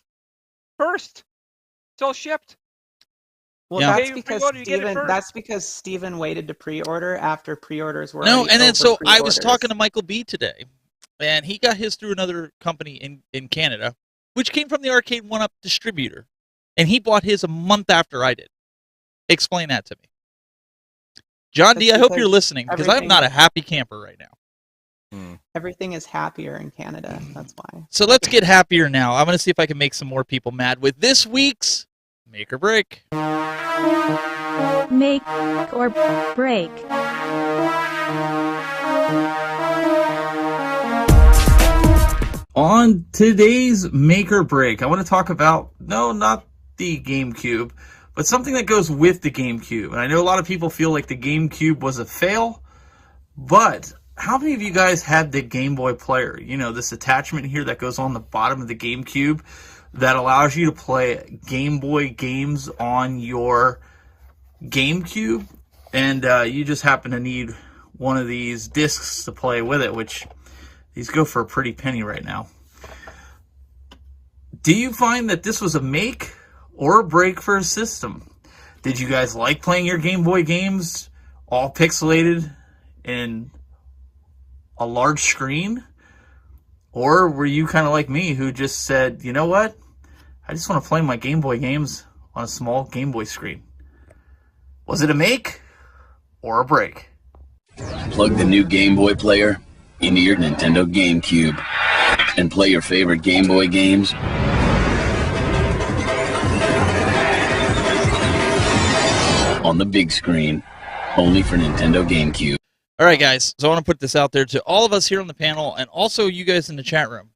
first. It's all shipped. Well, that's because Steven waited to pre-order after pre-orders were and then so I was talking to Michael B today, and he got his through another company in Canada, which came from the Arcade 1-Up distributor, and he bought his a month after I did. Explain that to me. John D, I hope you're listening, because I'm not a happy camper right now. Everything is happier in Canada. That's why. So let's get happier now. I'm going to see if I can make some more people mad with this week's Make or Break. Make or break. On today's Make or Break, I want to talk about, not the GameCube, but something that goes with the GameCube. And I know a lot of people feel like the GameCube was a fail, but how many of you guys had the Game Boy player? You know, this attachment here that goes on the bottom of the GameCube that allows you to play Game Boy games on your GameCube, and you just happen to need one of these discs to play with it, which these go for a pretty penny right now. Do you find that this was a make or a break for a system? Did you guys like playing your Game Boy games all pixelated and a large screen? Or were you kind of like me who just said, you know what? I just want to play my Game Boy games on a small Game Boy screen. Was it a make or a break? Plug the new Game Boy player into your Nintendo GameCube and play your favorite Game Boy games on the big screen, only for Nintendo GameCube. All right, guys, so I want to put this out there to all of us here on the panel and also you guys in the chat room.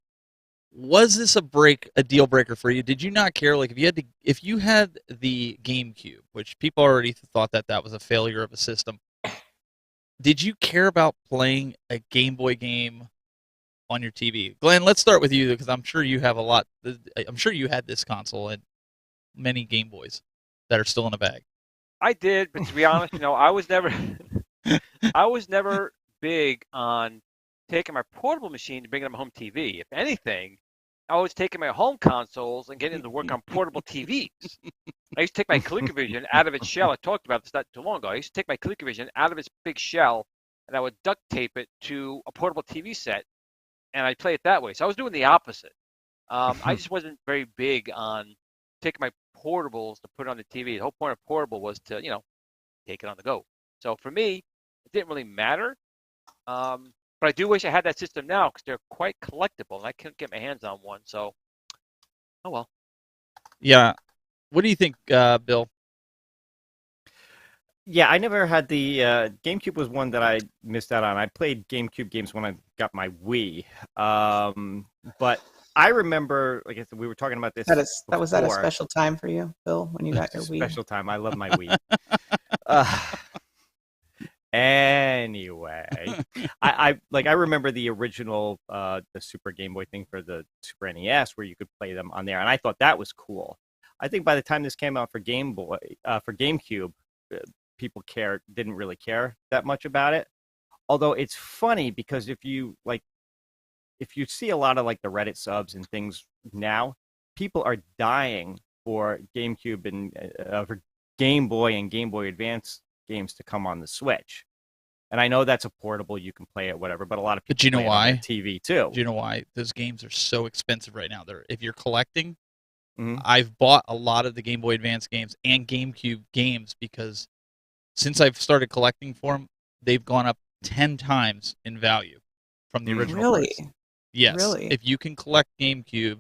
Was this a deal breaker for you? Did you not care? Like, if you had the GameCube, which people already thought that was a failure of a system, did you care about playing a Game Boy game on your TV? Glenn, let's start with you because I'm sure you have I'm sure you had this console and many Game Boys that are still in a bag. I did, but to be honest, I was never big on taking my portable machine to bring it on my home TV. If anything, I was taking my home consoles and getting to work on portable TVs. I used to take my ColecoVision out of its shell. I talked about this not too long ago. I used to take my ColecoVision out of its big shell, and I would duct tape it to a portable TV set, and I'd play it that way. So I was doing the opposite. I just wasn't very big on taking my portables to put it on the TV. The whole point of portable was to, take it on the go. So for me, it didn't really matter. But I do wish I had that system now because they're quite collectible, and I couldn't get my hands on one. So, oh well. Yeah. What do you think, Bill? Yeah, I never had the GameCube. Was one that I missed out on. I played GameCube games when I got my Wii, but I remember, like I said, we were talking about this. That was that a special time for you, Bill, when you got your Wii? Special time. I love my Wii. Anyway, I remember the original the Super Game Boy thing for the Super NES where you could play them on there, and I thought that was cool. I think by the time this came out for Game Boy, for GameCube, people didn't really care that much about it. Although it's funny because if you see a lot of like the Reddit subs and things now, people are dying for GameCube and for Game Boy and Game Boy Advance games to come on the Switch. And I know that's a portable, you can play it, whatever, but a lot of people play it on their TV too. Do you know why? Those games are so expensive right now. If you're collecting, I've bought a lot of the Game Boy Advance games and GameCube games because since I've started collecting for them, they've gone up 10 times in value from the original price. Yes. Really? If you can collect GameCube,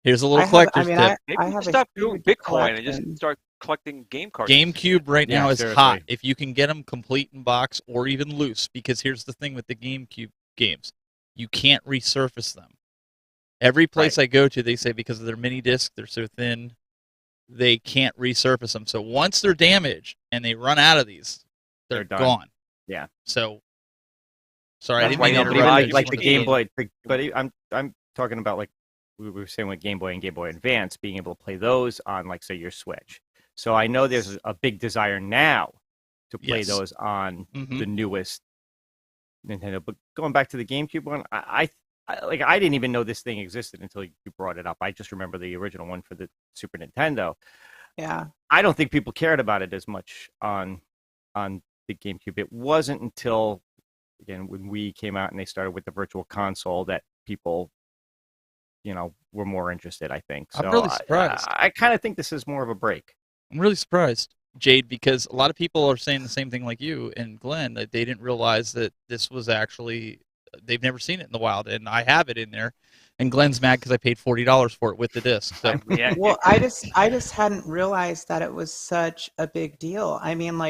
here's a little collector's tip. I have stop doing Bitcoin and just start collecting game cards. GameCube right now is hot. If you can get them complete in box or even loose, because here's the thing with the GameCube games, you can't resurface them. Every place I go to, they say because of their mini disc, they're so thin, they can't resurface them. So once they're damaged and they run out of these, they're gone. Yeah. So, sorry, I didn't mean to interrupt. Like the Game Boy, but I'm talking about like we were saying with Game Boy and Game Boy Advance, being able to play those on like say your Switch. So I know there's a big desire now to play those on the newest Nintendo. But going back to the GameCube one, I didn't even know this thing existed until you brought it up. I just remember the original one for the Super Nintendo. Yeah. I don't think people cared about it as much on the GameCube. It wasn't until, again, when Wii came out and they started with the Virtual Console that people, were more interested, I think. So I'm really surprised. I kind of think this is more of a break. I'm really surprised, Jade, because a lot of people are saying the same thing like you and Glenn, that they didn't realize that this was actually, they've never seen it in the wild, and I have it in there. And Glenn's mad because I paid $40 for it with the disc. So. Well, I just hadn't realized that it was such a big deal. I mean,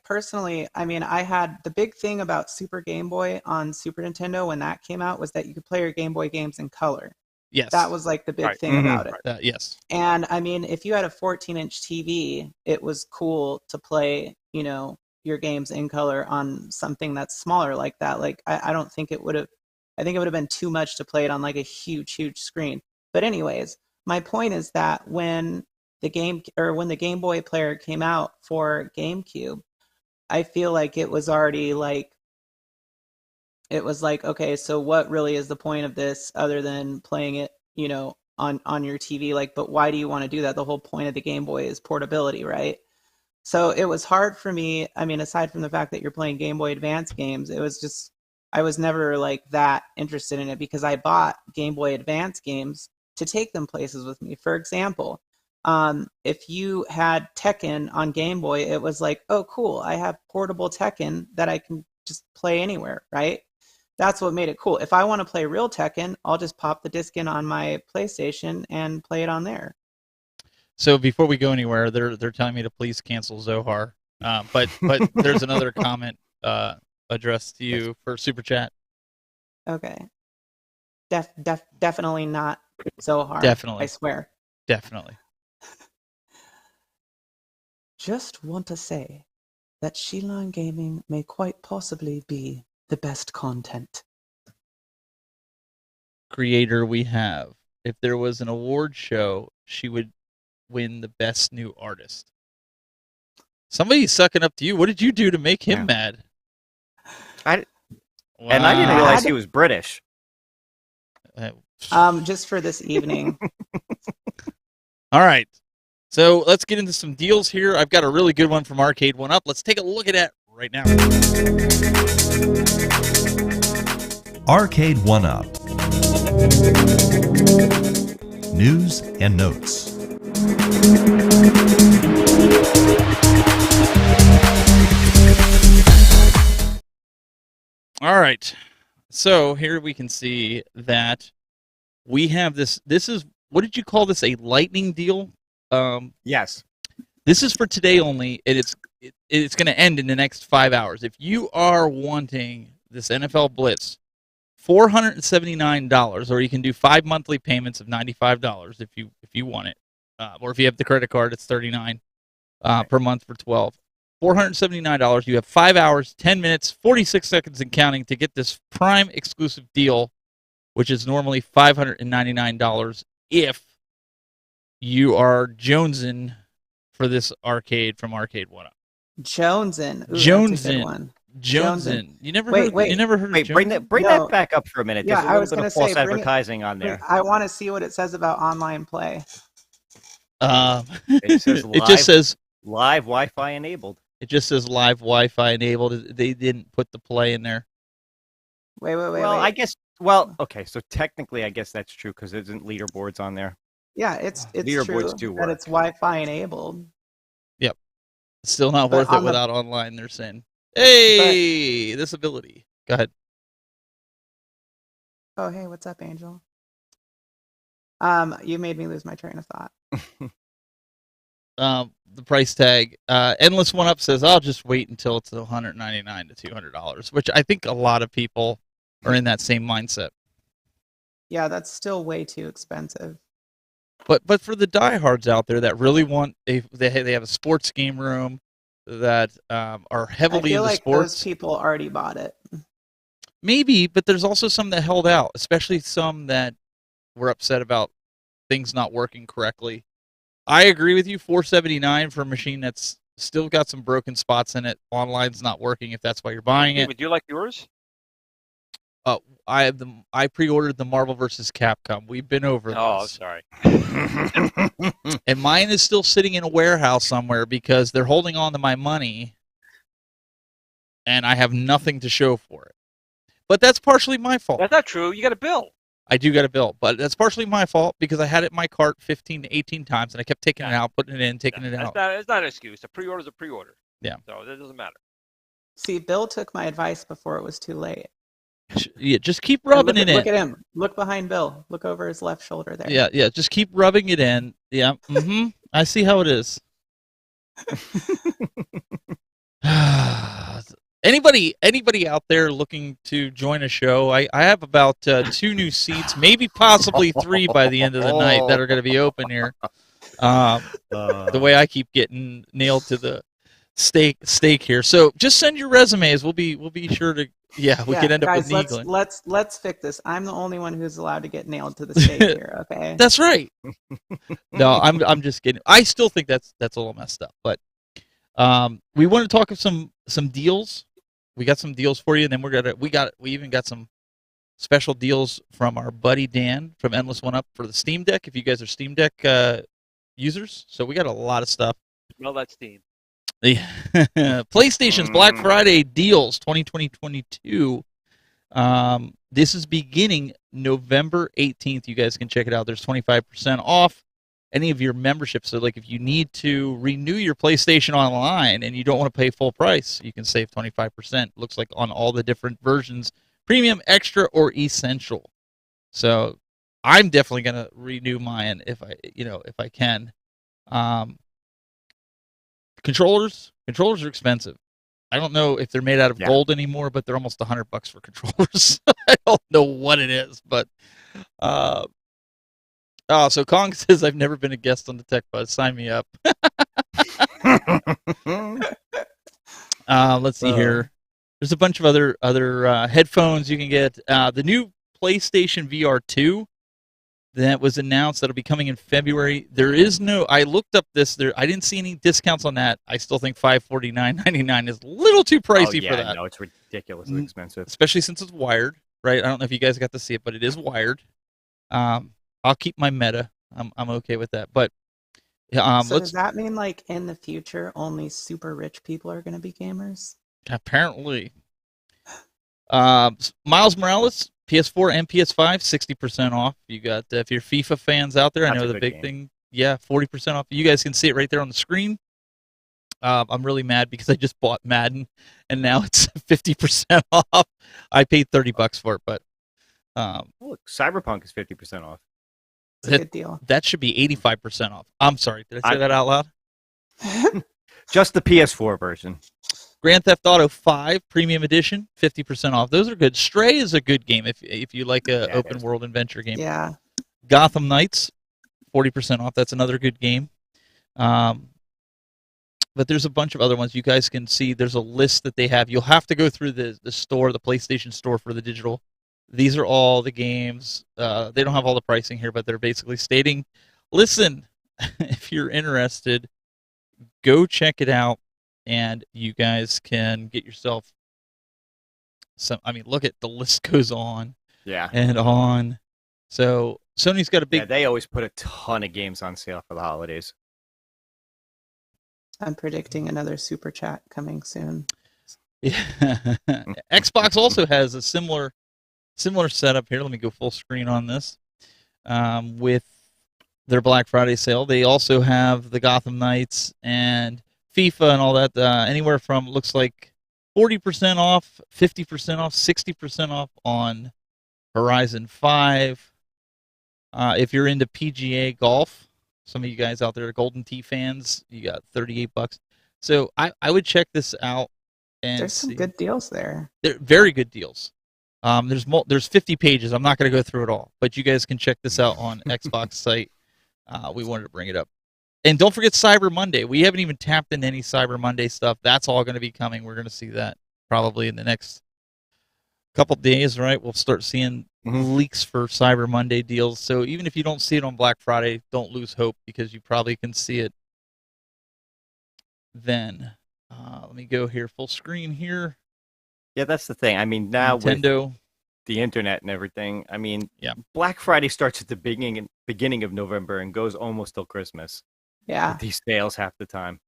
personally, I had the big thing about Super Game Boy on Super Nintendo when that came out was that you could play your Game Boy games in color. Yes. That was like the big thing about it. Yes. And if you had a 14-inch TV, it was cool to play, your games in color on something that's smaller like that. Like I don't think it would have. I think it would have been too much to play it on like a huge screen. But anyways, my point is that when the Game Boy player came out for GameCube, I feel like it was already like, it was like, okay, so what really is the point of this other than playing it, on your TV? Like, but why do you want to do that? The whole point of the Game Boy is portability, right? So it was hard for me. I mean, aside from the fact that you're playing Game Boy Advance games, it was just, I was never like that interested in it because I bought Game Boy Advance games to take them places with me. For example, if you had Tekken on Game Boy, it was like, oh, cool, I have portable Tekken that I can just play anywhere, right? That's what made it cool. If I want to play real Tekken, I'll just pop the disc in on my PlayStation and play it on there. So before we go anywhere, they're telling me to please cancel Zohar. But there's another comment addressed to you for Super Chat. Okay. Definitely not Zohar. Definitely. I swear. Definitely. Just want to say that Shelion Gaming may quite possibly be the best content creator we have. If there was an award show, she would win the best new artist. Somebody's sucking up to you. What did you do to make him mad? And I didn't realize he was British. Just for this evening. All right. So let's get into some deals here. I've got a really good one from Arcade 1UP. Let's take a look at it right now. Arcade 1UP. News and notes. All right. So here we can see that we have this. This is, what did you call this? A lightning deal? Yes. This is for today only, and it's going to end in the next 5 hours. If you are wanting this NFL Blitz, $479, or you can do 5 monthly payments of $95 if you want it, or if you have the credit card, it's $39 per month for 12. $479. You have 5 hours, 10 minutes, 46 seconds and counting to get this Prime exclusive deal, which is normally $599 if you are jonesing for this arcade from Arcade 1UP. Jonesing. Ooh, Jonesing. that's a good one. Jonesing. You never Wait, heard. wait. You never heard. Wait, of bring Jonesing? that back up for a minute. Yeah, There's a I little was bit gonna of false say, advertising on there. I want to see what it says about online play. It says live, it just says live Wi-Fi enabled. It just says live Wi-Fi enabled. They didn't put the play in there. Wait. Well, I guess. Well, okay. So technically, I guess that's true because there isn't leaderboards on there. Yeah, it's leaderboards true do that work. it's Wi-Fi enabled. Yep. It's still not But worth it on the- without online. They're saying, "Hey, this ability." Go ahead. Oh, hey, what's up, Angel? You made me lose my train of thought. The price tag. Endless 1UP says, "I'll just wait until it's $199 to $200," which I think a lot of people are in that same mindset. Yeah, that's still way too expensive. But for the diehards out there that really want they have a sports game room that are heavily I feel into like sports. those people already bought it. Maybe, but there's also some that held out, especially some that were upset about things not working correctly. I agree with you. $479 for a machine that's still got some broken spots in it. Online's not working if that's why you're buying it. Would you like yours? I pre-ordered the Marvel vs. Capcom. We've been over Oh, this. sorry. And mine is still sitting in a warehouse somewhere because they're holding on to my money, and I have nothing to show for it. But that's partially my fault. That's not true. You got a bill. I do got a bill, but that's partially my fault because I had it in my cart 15 to 18 times, and I kept taking it out, putting it in, taking it out. It's not an excuse. A pre-order is a pre-order. Yeah. So that doesn't matter. See, Bill took my advice before it was too late. Yeah, just keep rubbing it in. Look at him. Look behind Bill. Look over his left shoulder there. Yeah. Just keep rubbing it in. Yeah. I see how it is. Anybody out there looking to join a show? I have about 2 new seats, maybe possibly 3 by the end of the night that are going to be open here. The way I keep getting nailed to stake here. So just send your resumes. We'll be sure to. Yeah, we could end up with guys, Neagling. let's fix this. I'm the only one who's allowed to get nailed to the stake here. Okay. That's right. No, I'm just kidding. I still think that's a little messed up. But we want to talk of some deals. We got some deals for you, and then we even got some special deals from our buddy Dan from Endless One Up for the Steam Deck. If you guys are Steam Deck users, so we got a lot of stuff. Smell that steam. PlayStation's Black Friday deals 2020-22. This is beginning November 18th. You guys can check it out. There's 25% off any of your memberships. So, like, if you need to renew your PlayStation Online and you don't want to pay full price, you can save 25%. Looks like on all the different versions, premium, extra, or essential. So, I'm definitely gonna renew mine if I can. Controllers are expensive. I don't know if they're made out of gold anymore, but they're almost $100 for controllers. I don't know what it is, but so Kong says I've never been a guest on the Tech Buzz. Sign me up. Let's see here. There's a bunch of other headphones you can get. The new PlayStation VR 2 that was announced that'll be coming in February. There is no. I looked up this. I didn't see any discounts on that. I still think $549.99 is a little too pricey for that. No, it's ridiculously expensive, especially since it's wired. Right? I don't know if you guys got to see it, but it is wired. I'll keep my Meta. I'm okay with that. But so does that mean like in the future only super rich people are going to be gamers? Apparently. Miles Morales, PS4 and PS5, 60% off. You got if you're FIFA fans out there, I know the big thing. Yeah, 40% off. You guys can see it right there on the screen. I'm really mad because I just bought Madden and now it's 50% off. I paid $30 for it, but look, Cyberpunk is 50% off. It's a good deal. That should be 85% off. I'm sorry, did I say that out loud? Just the PS4 version. Grand Theft Auto 5 Premium Edition, 50% off. Those are good. Stray is a good game if you like a open world adventure game. Yeah. Gotham Knights, 40% off. That's another good game. But there's a bunch of other ones. You guys can see there's a list that they have. You'll have to go through the store, the PlayStation Store for the digital. These are all the games. They don't have all the pricing here, but they're basically stating, listen, if you're interested, go check it out, and you guys can get yourself some. I mean, look at the list goes on. Yeah. And on. So Sony's got a big. Yeah, they always put a ton of games on sale for the holidays. I'm predicting another super chat coming soon. Yeah. Xbox also has a similar setup here. Let me go full screen on this. With their Black Friday sale, they also have the Gotham Knights and FIFA and all that. Anywhere from looks like 40% off, 50% off, 60% off on Horizon 5. If you're into PGA golf, some of you guys out there are Golden Tee fans, you got $38. So I would check this out. And there's some good deals there. They're very good deals. There's 50 pages. I'm not going to go through it all, but you guys can check this out on Xbox site. We wanted to bring it up. And don't forget Cyber Monday. We haven't even tapped into any Cyber Monday stuff. That's all going to be coming. We're going to see that probably in the next couple days, right? We'll start seeing leaks for Cyber Monday deals. So even if you don't see it on Black Friday, don't lose hope because you probably can see it then. Let me go here full screen here. Yeah, that's the thing. I mean, now Nintendo, with the internet and everything, I mean, Black Friday starts at the beginning of November and goes almost till Christmas. Yeah. With these sales half the time.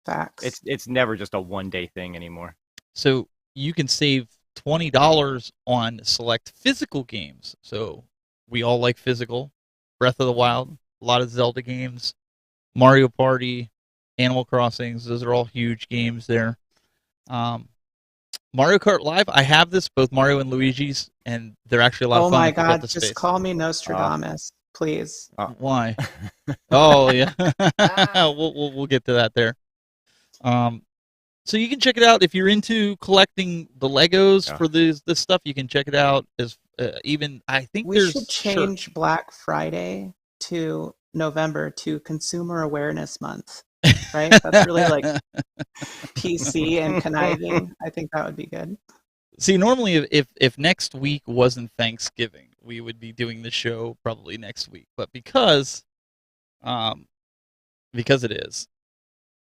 Facts. It's never just a one-day thing anymore. So you can save $20 on select physical games. So we all like physical. Breath of the Wild, a lot of Zelda games, Mario Party, Animal Crossings. Those are all huge games there. Mario Kart Live, I have this, both Mario and Luigi's, and they're actually a lot of fun. Oh my God, just call me Nostradamus, please. Why? Oh, yeah. we'll get to that there. So you can check it out if you're into collecting the Legos for this stuff. You can check it out. As even I think we should change Black Friday to November to Consumer Awareness Month. right? That's really like PC and conniving. I think that would be good. See, normally if next week wasn't Thanksgiving, we would be doing the show probably next week. But because it is.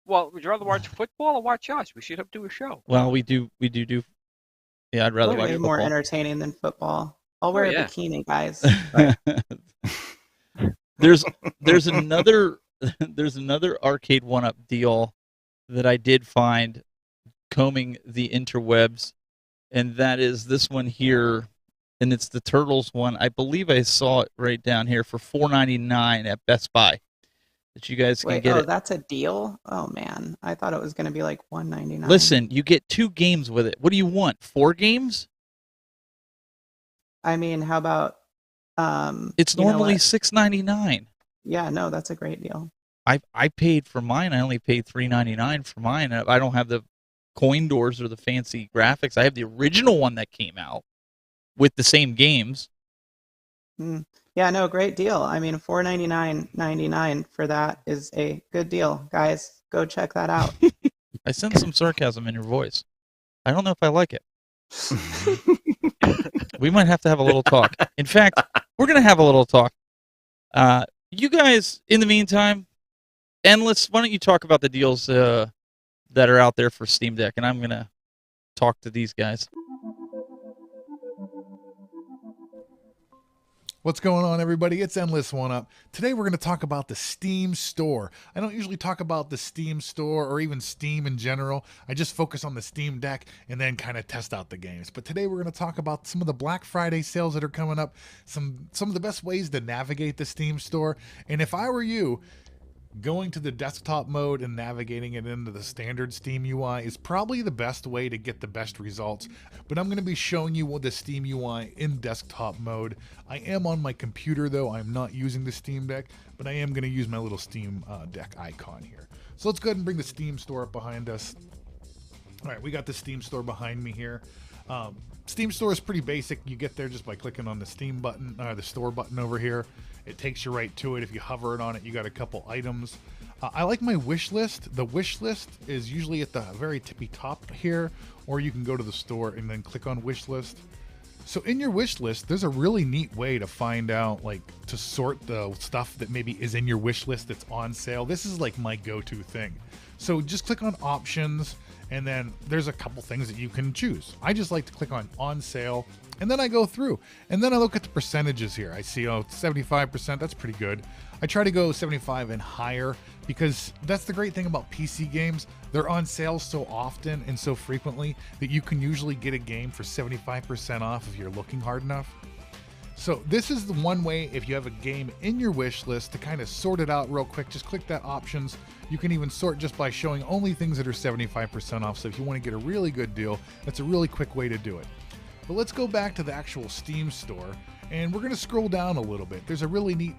Well, would you rather watch football or watch us? We should have do a show. Well, we do. Yeah, I'd rather watch way football. More entertaining than football. I'll wear a bikini, guys. There's another arcade 1-up deal that I did find combing the interwebs, and that is this one here, and it's the Turtles one. I believe I saw it right down here for $4.99 at Best Buy. That you guys can get it. That's a deal? Oh man, I thought it was going to be like $1.99. Listen, you get 2 games with it. What do you want? 4 games? I mean, how about it's normally $6.99. Yeah, no, that's a great deal. I paid for mine. I only paid $3.99 for mine. I don't have the coin doors or the fancy graphics. I have the original one that came out with the same games. Yeah, no, great deal. I mean, $4.99.99 for that is a good deal. Guys, go check that out. I sense some sarcasm in your voice. I don't know if I like it. We might have to have a little talk. In fact, we're going to have a little talk. You guys, in the meantime, Endless, why don't you talk about the deals that are out there for Steam Deck, and I'm going to talk to these guys. What's going on, everybody? It's Endless 1-Up. Today we're going to talk about the Steam Store. I don't usually talk about the Steam Store or even Steam in general. I just focus on the Steam Deck and then kind of test out the games. But today we're going to talk about some of the Black Friday sales that are coming up, some of the best ways to navigate the Steam Store. And if I were you, going to the desktop mode and navigating it into the standard Steam UI is probably the best way to get the best results. But I'm going to be showing you what the Steam UI in desktop mode. I am on my computer though. I'm not using the Steam Deck, but I am going to use my little Steam Deck icon here. So let's go ahead and bring the Steam Store up behind us. All right, we got the Steam Store behind me here. Steam Store is pretty basic. You get there just by clicking on the Steam button, the store button over here. It takes you right to it. If you hover it on it, you got a couple items. I like my wish list. The wish list is usually at the very tippy top here, or you can go to the store and then click on wish list. So in your wish list, there's a really neat way to find out, like, to sort the stuff that maybe is in your wish list that's on sale. This is like my go-to thing. So just click on options, and then there's a couple things that you can choose. I just like to click on sale, and then I go through, and then I look at the percentages here. I see, 75%, that's pretty good. I try to go 75 and higher because that's the great thing about PC games. They're on sale so often and so frequently that you can usually get a game for 75% off if you're looking hard enough. So this is the one way, if you have a game in your wish list, to kind of sort it out real quick. Just click that options. You can even sort just by showing only things that are 75% off. So if you want to get a really good deal, that's a really quick way to do it. But let's go back to the actual Steam Store, and we're going to scroll down a little bit. There's a really neat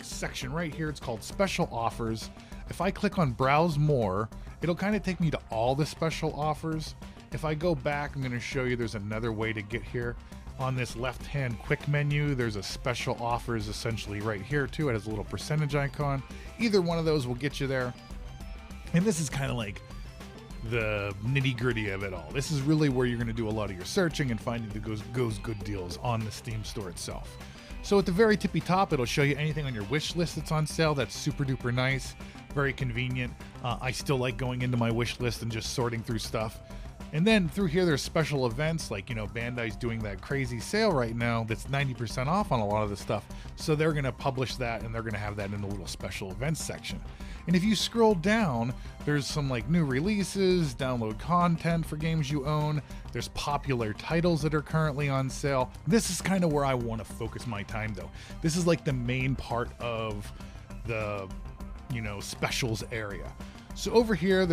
section right here. It's called Special Offers. If I click on Browse More, it'll kind of take me to all the special offers. If I go back, I'm going to show you there's another way to get here. On this left-hand quick menu, there's a special offers essentially right here too. It has a little percentage icon. Either one of those will get you there. And this is kind of like the nitty-gritty of it all. This is really where you're going to do a lot of your searching and finding the goes good deals on the Steam Store itself. So at the very tippy top, it'll show you anything on your wish list that's on sale. That's super duper nice, very convenient. I still like going into my wish list and just sorting through stuff. And then through here, there's special events like, Bandai's doing that crazy sale right now that's 90% off on a lot of the stuff. So they're going to publish that, and they're going to have that in a little special events section. And if you scroll down, there's some new releases, download content for games you own. There's popular titles that are currently on sale. This is kind of where I want to focus my time though. This is like the main part of the, specials area. So over here,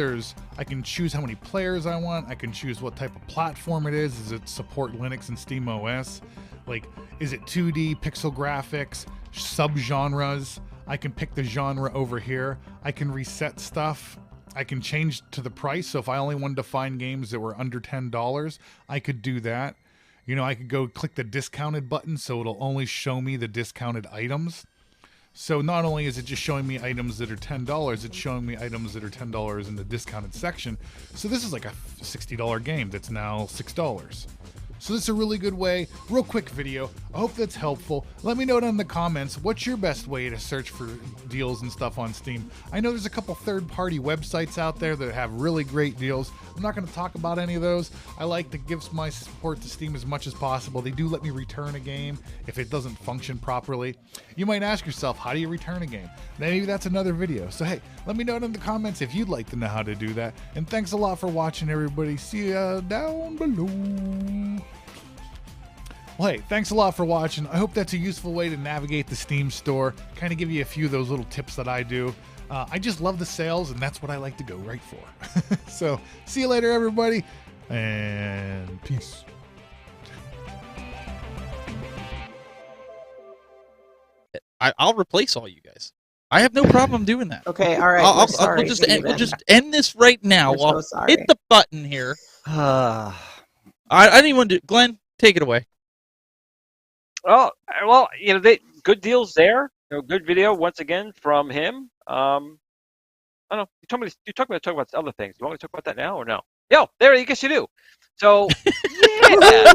I can choose how many players I want. I can choose what type of platform it is. Does it support Linux and Steam OS? Is it 2D, pixel graphics, subgenres? I can pick the genre over here. I can reset stuff. I can change to the price. So if I only wanted to find games that were under $10, I could do that. I could go click the discounted button so it'll only show me the discounted items. So not only is it just showing me items that are $10, it's showing me items that are $10 in the discounted section. So this is like a $60 game that's now $6. So this is a really good way, real quick video. I hope that's helpful. Let me know down in the comments, what's your best way to search for deals and stuff on Steam? I know there's a couple third-party websites out there that have really great deals. I'm not going to talk about any of those. I like to give my support to Steam as much as possible. They do let me return a game if it doesn't function properly. You might ask yourself, how do you return a game? Maybe that's another video. So hey, let me know in the comments if you'd like to know how to do that. And thanks a lot for watching, everybody. See ya down below. Well, hey, thanks a lot for watching. I hope that's a useful way to navigate the Steam store, kind of give you a few of those little tips that I do. I just love the sales, and that's what I like to go right for. So, see you later, everybody, and peace. I'll replace all you guys. I have no problem doing that. Okay, all right. We'll just end this right now. I'll hit the button here. I didn't want to do. Glenn, take it away. Well, good deals there. Good video once again from him. I don't know. You told me to talk about other things. You want me to talk about that now or no? Yo, there. I guess you do. So, yeah.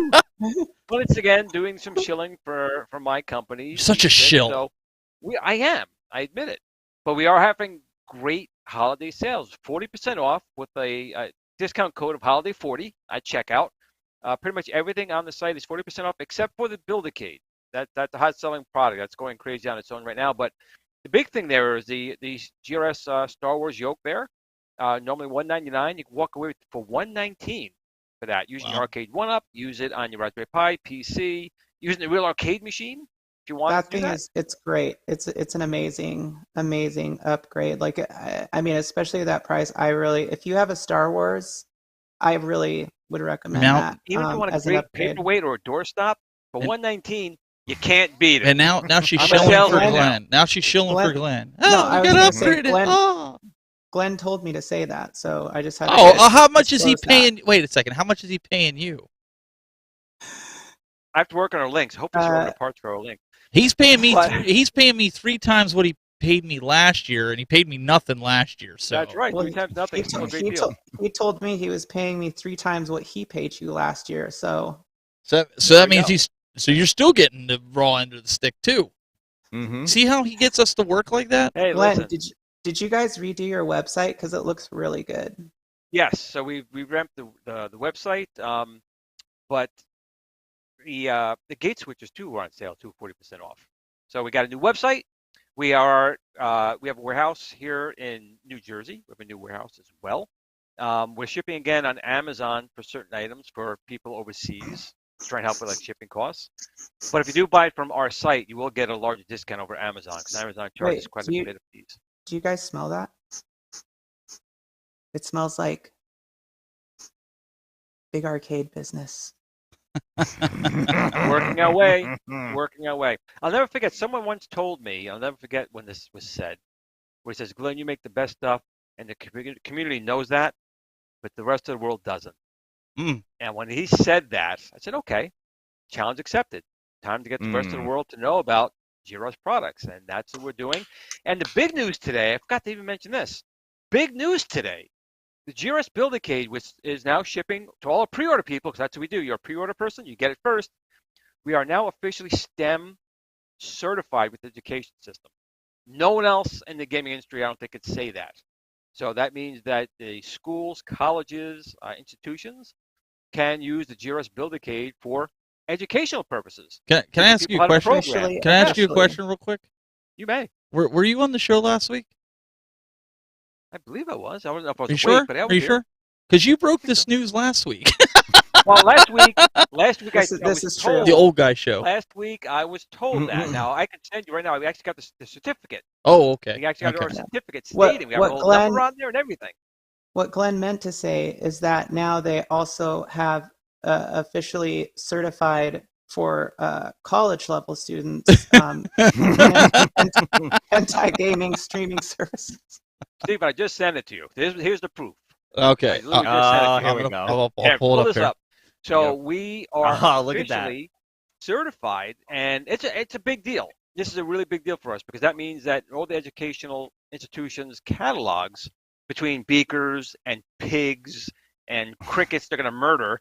Once again, doing some shilling for my company. You're such a shill. So I am. I admit it. But we are having great holiday sales. 40% off with a discount code of Holiday40 at checkout. Pretty much everything on the site is 40% off except for the Build-A-Cade. That's a hot-selling product. That's going crazy on its own right now. But the big thing there is the GRS Star Wars yoke there. Normally $199. You can walk away for $119 for that. Using your Arcade 1-Up. Use it on your Raspberry Pi, PC. Using the real arcade machine if you want to do that. It's great. It's an amazing upgrade. Like, I mean, especially at that price, if you have a Star Wars, I really would recommend that. Even if you want a great paperweight or a doorstop, for $119, you can't beat it. And now she's shilling for Glenn. Now she's shilling for Glenn. Oh, we got upgraded. Glenn told me to say that, so I just had to how much is he paying? Wait a second. How much is he paying you? I have to work on our links. Hopefully, we're on parts for our link. He's paying me. He's paying me 3 times what he paid me last year, and he paid me nothing last year. So that's right. 3 times nothing. He told me he was paying me 3 times what he paid you last year. So that means So you're still getting the raw end of the stick too. Mm-hmm. See how he gets us to work like that? Hey, Glenn, did you guys redo your website? Because it looks really good. Yes. So we revamped the website, but the gate switches too were on sale too, 40% off. So we got a new website. We have a warehouse here in New Jersey. We have a new warehouse as well. We're shipping again on Amazon for certain items for people overseas. Try and help with like shipping costs. But if you do buy it from our site, you will get a larger discount over Amazon because Amazon charges quite a bit of fees. Do you guys smell that? It smells like big arcade business. Working our way. I'll never forget. Someone once told me. I'll never forget when this was said. Where he says, "Glenn, you make the best stuff, and the community knows that, but the rest of the world doesn't." And when he said that, I said, "Okay, challenge accepted. Time to get the rest of the world to know about Giro's products," and that's what we're doing. And the big news today, I forgot to even mention this. Big news today. The GRS Build-A-Cade, which is now shipping to all our pre-order people, because that's what we do. You're a pre-order person, you get it first. We are now officially STEM certified with the education system. No one else in the gaming industry, I don't think, could say that. So that means that the schools, colleges, institutions can use the GRS Build-A-Cade for educational purposes. Can I ask you a question? Can I ask you a question real quick? You may. Were you on the show last week? I believe I was. I wasn't know if I was Are you awake, sure? but I was Are you here. sure? Because you broke this news last week. Well, last week this is true. The old guy show. Last week I was told that. Now I can send you right now. We actually got the certificate. Oh, okay. We actually got our certificate stating we have a whole number on there and everything. What Glenn meant to say is that now they also have officially certified for college level students anti-gaming streaming services. Steve, I just sent it to you. Here's the proof. Okay. Here we go. I'll pull it up. So we are look officially certified, and it's a big deal. this is a really big deal for us because that means that all the educational institutions' catalogs between beakers and pigs and crickets they're going to murder,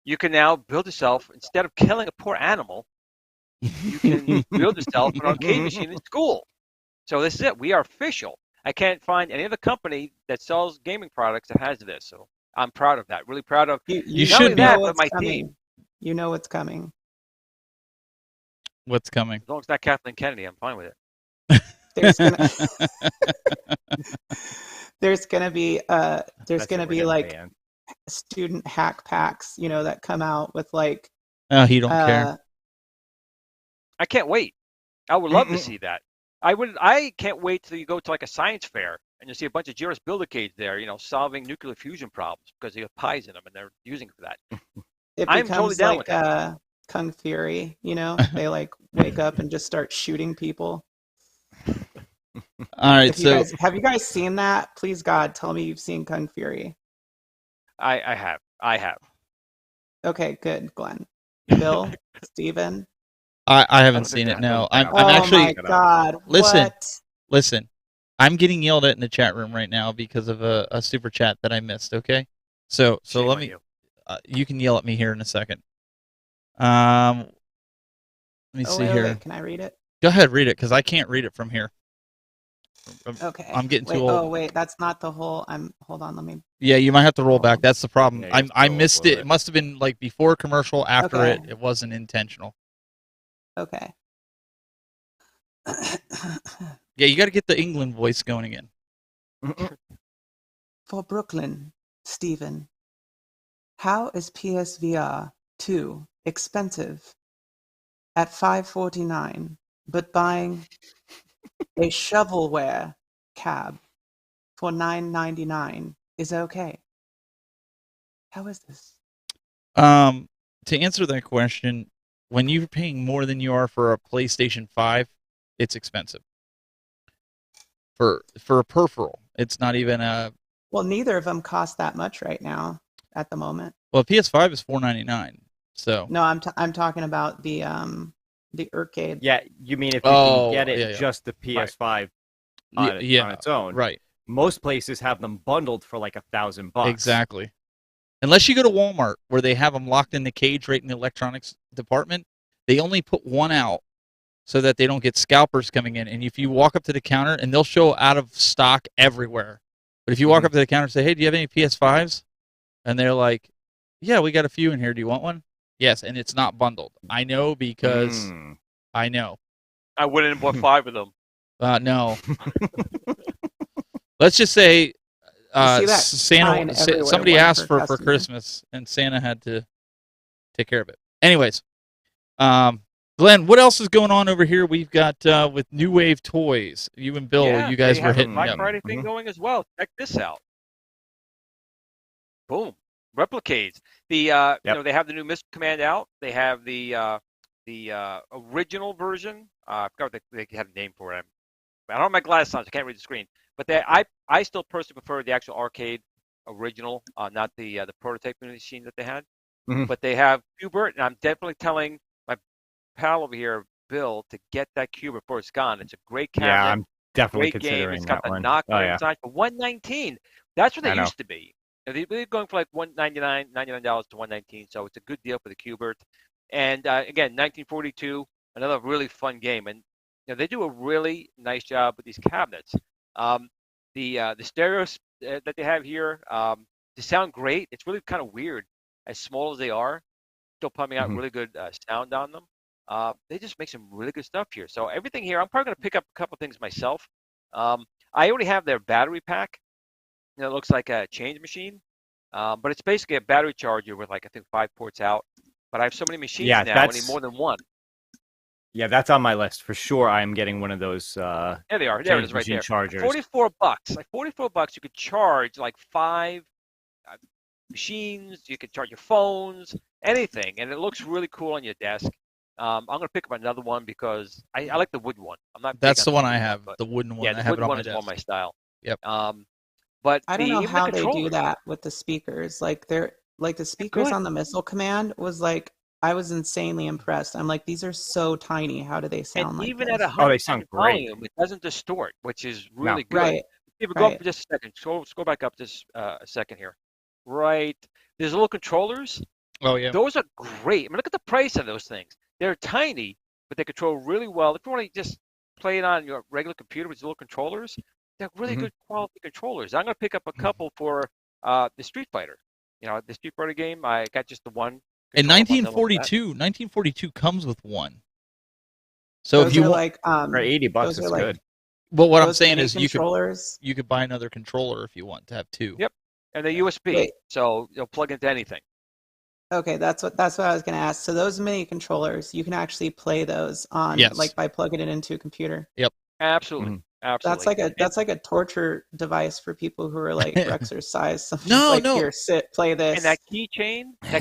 you can now build yourself, instead of killing a poor animal, you can build yourself an arcade machine in school. So this is it. We are official. I can't find any other company that sells gaming products that has this. So I'm proud of that. Really proud of You should know be. what's coming. You know what's coming. What's coming? As long as it's not Kathleen Kennedy, I'm fine with it. There's gonna be like student hack packs, that come out with like. Oh, he don't care. I can't wait. I would love to see that. I can't wait till you go to like a science fair and you see a bunch of Juris Buildercades there, solving nuclear fusion problems because they have pies in them and they're using it for that. It I'm becomes totally down like with that. Kung Fury, they like wake up and just start shooting people. All right, have you guys seen that? Please God, tell me you've seen Kung Fury. I have. Okay, good, Glenn. Bill, Steven. I haven't seen it. No, I'm actually. Oh my God! Listen. I'm getting yelled at in the chat room right now because of a super chat that I missed. Okay, so let me. You can yell at me here in a second. Let me see here. Wait, can I read it? Go ahead, read it, because I can't read it from here. Okay. I'm getting too old. Oh wait, that's not the whole. Hold on. Let me. Yeah, you might have to roll back. That's the problem. Yeah, I missed it. It must have been like before commercial, after it. It wasn't intentional. Okay. Yeah, you got to get the England voice going again. For Brooklyn, Stephen, how is PSVR 2 expensive at $549, but buying a shovelware cab for $9.99 is okay? How is this? To answer that question, when you're paying more than you are for a PlayStation 5, it's expensive. For a peripheral, it's not even a. Well, neither of them cost that much right now at the moment. Well, PS5 is $499. So. No, I'm talking about the arcade. Yeah, you mean if you can get it just the PS5 on its own? Right. Most places have them bundled for like $1,000. Exactly. Unless you go to Walmart where they have them locked in the cage right in the electronics department, they only put one out so that they don't get scalpers coming in. And if you walk up to the counter, and they'll show out of stock everywhere. But if you walk up to the counter and say, hey, do you have any PS5s? And they're like, yeah, we got a few in here. Do you want one? Yes, and it's not bundled. I know because I know. I wouldn't have bought 5 of them. No. Let's just say Santa. Somebody asked for Christmas, and Santa had to take care of it. Anyways, Glenn, what else is going on over here? We've got with New Wave Toys. You and Bill, you guys were hitting Black Friday thing going as well. Check this out. Boom. Replicades. They have the new Missile Command out. They have the original version. I forgot what they had a name for it. I don't have my glasses on, so I can't read the screen. But I still personally prefer the actual arcade original, not the prototype machine that they had. Mm-hmm. But they have Qbert, and I'm definitely telling my pal over here, Bill, to get that Qbert before it's gone. It's a great cabinet. Yeah, I'm definitely great considering game. It's that got the one. knocker inside for $119. That's what they used to be. They're going for like $99 to $119, so it's a good deal for the Qbert. And again, 1942, another really fun game, and they do a really nice job with these cabinets. The stereos that they have here, they sound great. It's really kind of weird, as small as they are, still pumping out really good sound on them. They just make some really good stuff here. So everything here, I'm probably going to pick up a couple things myself. I already have their battery pack. It looks like a change machine, but it's basically a battery charger with I think 5 ports out. But I have so many machines now, I need more than one. Yeah, that's on my list for sure. I am getting one of those. There they are. There it is, right there. Chargers. $44. Like $44, you could charge like 5 machines. You could charge your phones, anything, and it looks really cool on your desk. I'm gonna pick up another one because I like the wood one. I'm not. That's the one I have. The wooden one. Yeah, the wooden one is more my style. Yep. But I don't know how they do that with the speakers. Like the speakers on the Missile Command was like I was insanely impressed. I'm like, these are so tiny. How do they sound like even this? at 100% volume, it doesn't distort, which is really good. Right. If we go up for just a second, let's go back up just a second here. Right. There's little controllers. Oh, yeah. Those are great. I mean, look at the price of those things. They're tiny, but they control really well. If you want to just play it on your regular computer with little controllers, they're really good quality controllers. I'm going to pick up a couple for the Street Fighter. You know, the Street Fighter game, I got just the one. In 1942 comes with one. So those if you want, like for $80, it's like, good. Well, what I'm saying is you could buy another controller if you want to have two. Yep, and they're USB, so you'll plug into anything. Okay, that's what I was going to ask. So those mini controllers, you can actually play those on, like by plugging it into a computer. Yep, absolutely. Absolutely. That's like a torture device for people who are like Rexer's size. Here, sit, play this. And that keychain for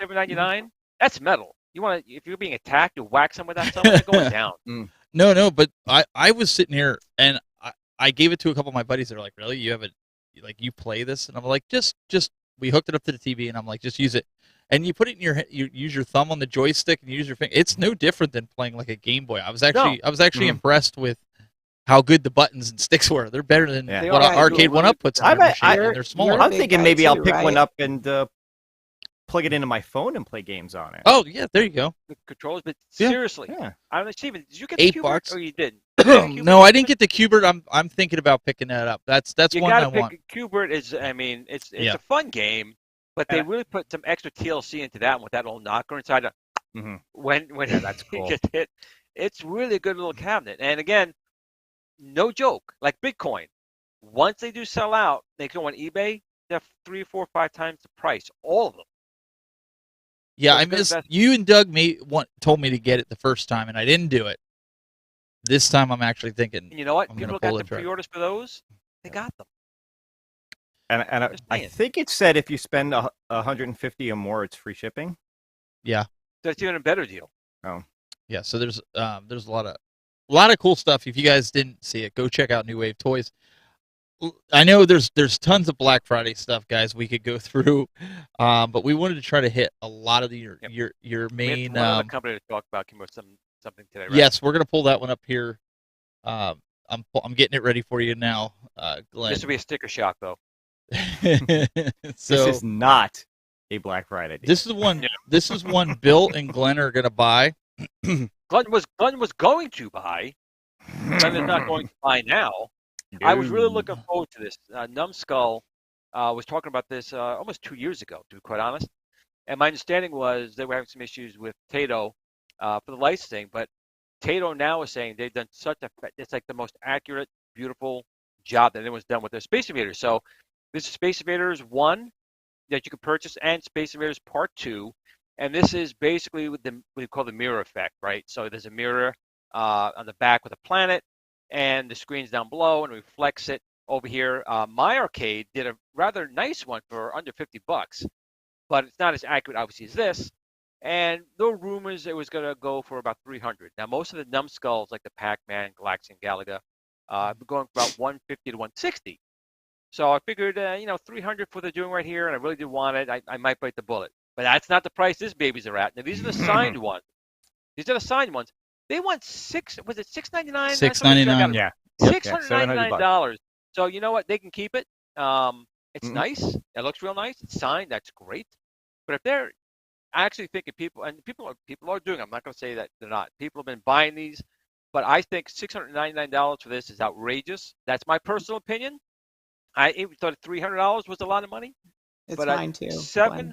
$7.99, that's metal. You want to, if you're being attacked, you whack someone with that stuff, they're going down. No, but I was sitting here and I gave it to a couple of my buddies. They're like, "Really? You have you play this?" And I'm like, "Just." We hooked it up to the TV, and I'm like, "Just use it." And you put it in you use your thumb on the joystick and you use your finger. It's no different than playing like a Game Boy. I was actually impressed with how good the buttons and sticks were. They're better than what Arcade 1-Up puts on their machine, and they're smaller. I'm thinking maybe I'll pick one up and plug it into my phone and play games on it. Oh, yeah, there you go. The controllers, but seriously, I don't know, Steven, did you get $8 the Cubert, or you didn't? No, I didn't get the Cubert. I'm thinking about picking that up. That's one I want. Cubert is, I mean, it's a fun game, but they really put some extra TLC into that one with that little knocker inside. When that's cool. Gets hit, it's really a good little cabinet. And again, no joke, like Bitcoin. Once they do sell out, they go on eBay. They're 3, 4, 5 times the price. All of them. Yeah, I missed. You and Doug told me to get it the first time, and I didn't do it. This time, I'm actually thinking. And you know what? People got the pre-orders for those. They got them. And I think it said if you spend $150 or more, it's free shipping. Yeah, that's even a better deal. Oh, yeah. So there's a lot of cool stuff. If you guys didn't see it, go check out New Wave Toys. I know there's tons of Black Friday stuff, guys. We could go through, but we wanted to try to hit a lot of your main. We have one company to talk about came with something today, right? Yes, we're gonna pull that one up here. I'm getting it ready for you now, Glenn. This will be a sticker shock, though. This is not a Black Friday deal. This is one. This is one Bill and Glenn are gonna buy. Glenn was going to buy. Glenn is not going to buy now. I was really looking forward to this. Numbskull was talking about this almost 2 years ago, to be quite honest. And my understanding was they were having some issues with Taito for the licensing, but Taito now is saying they've done it's like the most accurate, beautiful job that anyone's done with their Space Invaders. So this is Space Invaders 1 that you can purchase and Space Invaders Part 2. And this is basically what we call the mirror effect, right? So there's a mirror on the back with a planet, and the screen's down below and reflects it over here. My Arcade did a rather nice one for under $50, but it's not as accurate, obviously, as this. And there were rumors it was going to go for about $300. Now, most of the Numbskulls, like the Pac-Man, Galaxy, and Galaga, have been going for about $150 to $160. So I figured, $300 for what they're doing right here, and I really did want it. I might bite the bullet. But that's not the price these babies are at. Now, these are the signed ones. These are the signed ones. They want $699? $699. Yeah. $699. So you know what? They can keep it. It's nice. It looks real nice. It's signed. That's great. But if they're actually thinking people are doing, I'm not going to say that they're not. People have been buying these, but I think $699 for this is outrageous. That's my personal opinion. I even thought $300 was a lot of money. It's but mine too. $700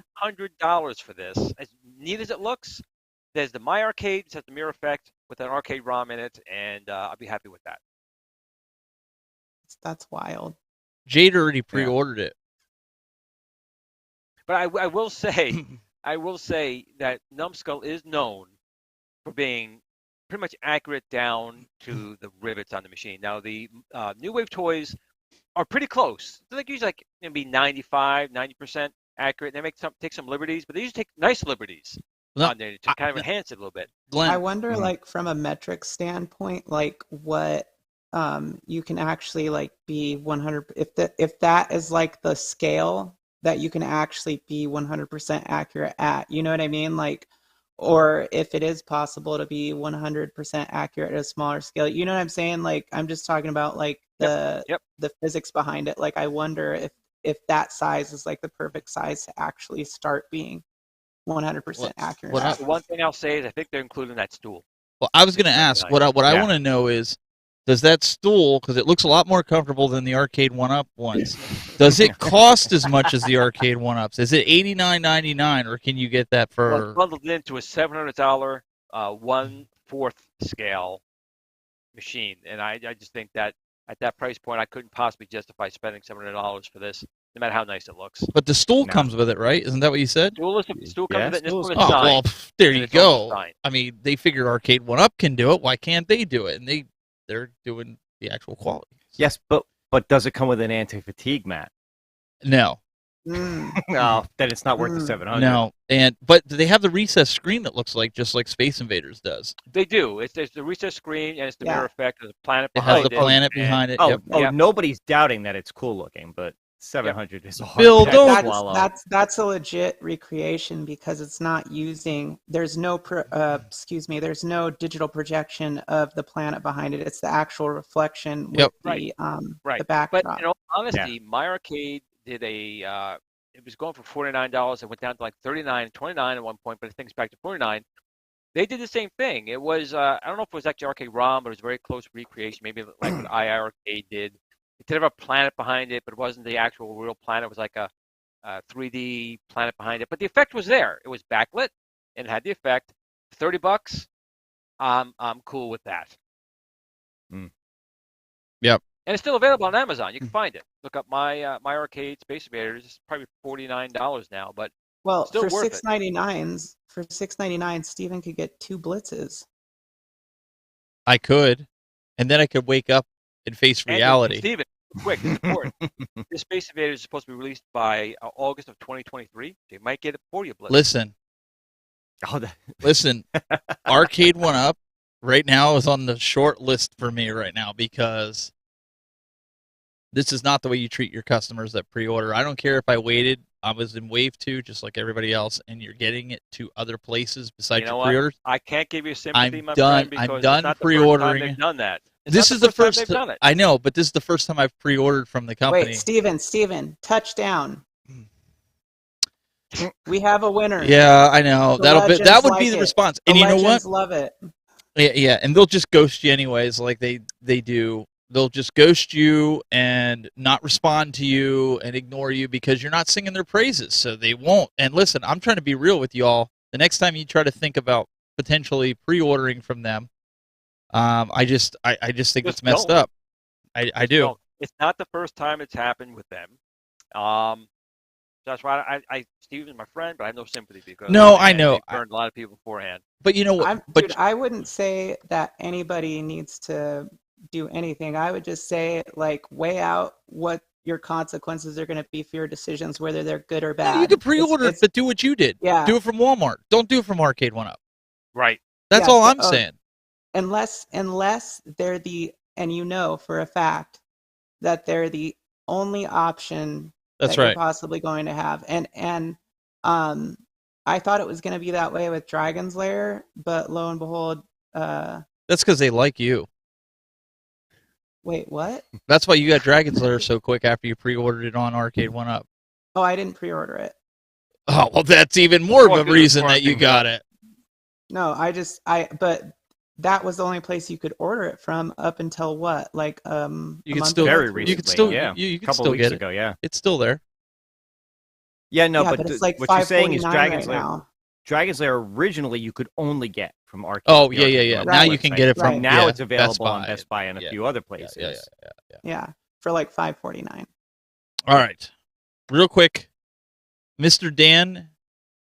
for this. As neat as it looks, there's the My Arcade, it has the mirror effect with an arcade ROM in it, and I'll be happy with that. That's wild. Jayde already pre-ordered it. But I will say, that Numbskull is known for being pretty much accurate down to the rivets on the machine. Now the New Wave toys are pretty close. They're like usually maybe 95, 90% accurate. They take some liberties, but they usually take nice liberties on there to kind of enhance it a little bit. Glenn, I wonder, from a metric standpoint, what you can actually be 100. If that is the scale that you can actually be 100% accurate at, you know what I mean? or if it is possible to be 100% accurate at a smaller scale. You know what I'm saying? Like, I'm just talking about like the physics behind it. Like, I wonder if that size is like the perfect size to actually start being 100% accurate. The one thing I'll say is I think they're including that stool. Well, I was going to ask, what I want to know is, does that stool, because it looks a lot more comfortable than the Arcade 1-Up ones, does it cost as much as the Arcade 1-Ups? Is it $89.99, or can you get that for... Well, it's bundled into a $700 1/4 scale machine, and I just think that at that price point, I couldn't possibly justify spending $700 for this, no matter how nice it looks. But the stool comes with it, right? Isn't that what you said? Stool comes with it, and this one is signed. Well, there you go. Signed. I mean, they figure Arcade 1-Up can do it. Why can't they do it? And they're doing the actual quality. Yes, but does it come with an anti-fatigue mat? No. No, then it's not worth the $700. No, but they have the recessed screen that looks like just like Space Invaders does. They do. It's the recessed screen, and it's the mirror effect. There's a planet It behind has the planet behind it. Nobody's doubting that it's cool looking, but $700 is a hard Bill, pill to swallow. That's a legit recreation because it's not using. There's no there's no digital projection of the planet behind it. It's the actual reflection with the backdrop. But in all honesty, My Arcade did it was going for $49. It went down to like $39, $29 at one point, but I think it's back to $49. They did the same thing. It was I don't know if it was actually Arcade ROM, but it was a very close recreation, maybe like what iArcade did. It did have a planet behind it, but it wasn't the actual real planet. It was like a 3D planet behind it. But the effect was there. It was backlit and it had the effect. $30. I'm cool with that. Yep. And it's still available on Amazon. You can find it. Look up My Arcade Space Invaders. It's probably $49 now, but still for worth $6.99, for $6.99, Steven could get 2 blitzes. I could, and then I could wake up and face reality. And Steven, quick, it's important. This Space Invaders is supposed to be released by August of 2023. They might get it for you, Blitz. Listen, Arcade 1-Up right now is on the short list for me right now because this is not the way you treat your customers that pre-order. I don't care if I waited. I was in Wave 2 just like everybody else, and you're getting it to other places besides your pre-orders. I can't give you sympathy, my friend, because I'm done it's not pre-ordering. The first time they've done that. This is the first time they've done it. I know, but this is the first time I've pre-ordered from the company. Wait, Steven, touchdown. We have a winner. Yeah, I know. That would be the response. And you know what? Love it. Yeah, and they'll just ghost you anyways, like they do. They'll just ghost you and not respond to you and ignore you because you're not singing their praises, so they won't. And listen, I'm trying to be real with y'all. The next time you try to think about potentially pre-ordering from them, I just think it's messed up. I do. Don't. It's not the first time it's happened with them. That's why Steven's my friend, but I have no sympathy because I know they burned a lot of people beforehand. But you know what? Dude, I wouldn't say that anybody needs to do anything. I would just say, like, weigh out what your consequences are going to be for your decisions, whether they're good or bad. You can pre-order it, but do what you did. Yeah. Do it from Walmart. Don't do it from Arcade 1-Up. Right. That's all I'm saying. Unless they're and you know for a fact that they're the only option that you're possibly going to have. And I thought it was going to be that way with Dragon's Lair, but lo and behold, that's because they like you. Wait, what? That's why you got Dragon's Lair so quick after you pre-ordered it on Arcade 1-Up. Oh, I didn't pre-order it. Oh, well, that's even more of a reason that you got it. No, but that was the only place you could order it from up until what? Like you could still very recently. You could still a couple still weeks get ago, it. It's still there. Yeah, no, but it's like what you're saying is Dragon's right Lair. now. Dragon's Lair originally you could only get from Arcade. Oh, yeah. Now you can get it from now it's available on Best Buy and a few other places. Yeah, for like $5.49. All right. Real quick, Mr. Dan,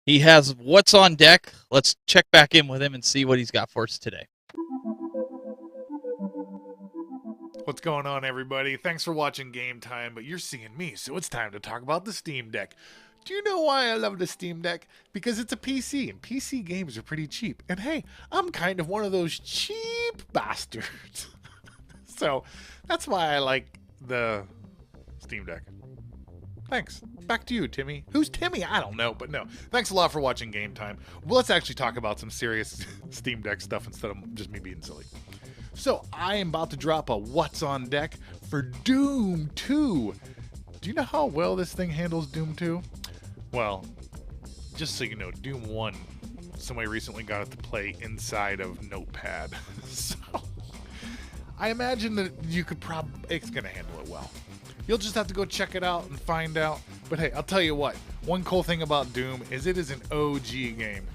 he has what's on deck. Let's check back in with him and see what he's got for us today. What's going on, everybody? Thanks for watching Game Time, but you're seeing me, so it's time to talk about the Steam Deck. Do you know why I love the Steam Deck? Because it's a PC, and PC games are pretty cheap. And hey, I'm kind of one of those cheap bastards. So that's why I like the Steam Deck. Thanks. Back to you, Timmy. Who's Timmy? I don't know, but no. Thanks a lot for watching Game Time. Well, let's actually talk about some serious Steam Deck stuff instead of just me being silly. So, I am about to drop a What's on Deck for Doom 2. Do you know how well this thing handles Doom 2? Well, just so you know, Doom 1, somebody recently got it to play inside of Notepad. So, I imagine that you could it's going to handle it well. You'll just have to go check it out and find out. But hey, I'll tell you what. One cool thing about Doom is it is an OG game.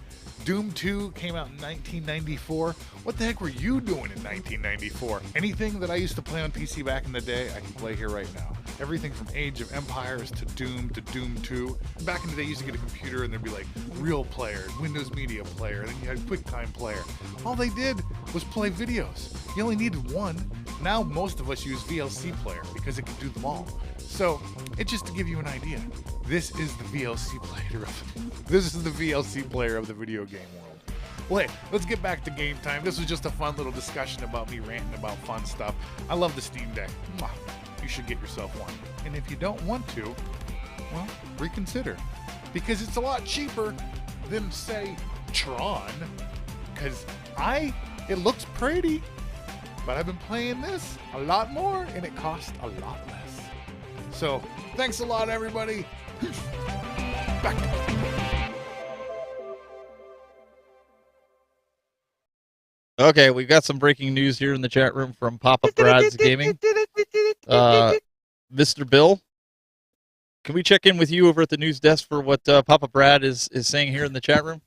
Doom 2 came out in 1994. What the heck were you doing in 1994? Anything that I used to play on PC back in the day, I can play here right now. Everything from Age of Empires to Doom 2. Back in the day, you used to get a computer and there'd be like Real Player, Windows Media Player, and then you had QuickTime Player. All they did was play videos. You only needed one. Now most of us use VLC Player because it can do them all. So, it's just to give you an idea. This is the VLC player of the video game world. Well, hey, let's get back to Game Time. This was just a fun little discussion about me ranting about fun stuff. I love the Steam Deck. Mwah. You should get yourself one. And if you don't want to, well, reconsider. Because it's a lot cheaper than, say, Tron. Because it looks pretty. But I've been playing this a lot more, and it costs a lot less. So, thanks a lot, everybody. Back to Okay, we've got some breaking news here in the chat room from Papa Brad's Gaming. Mr. Bill, can we check in with you over at the news desk for what Papa Brad is saying here in the chat room?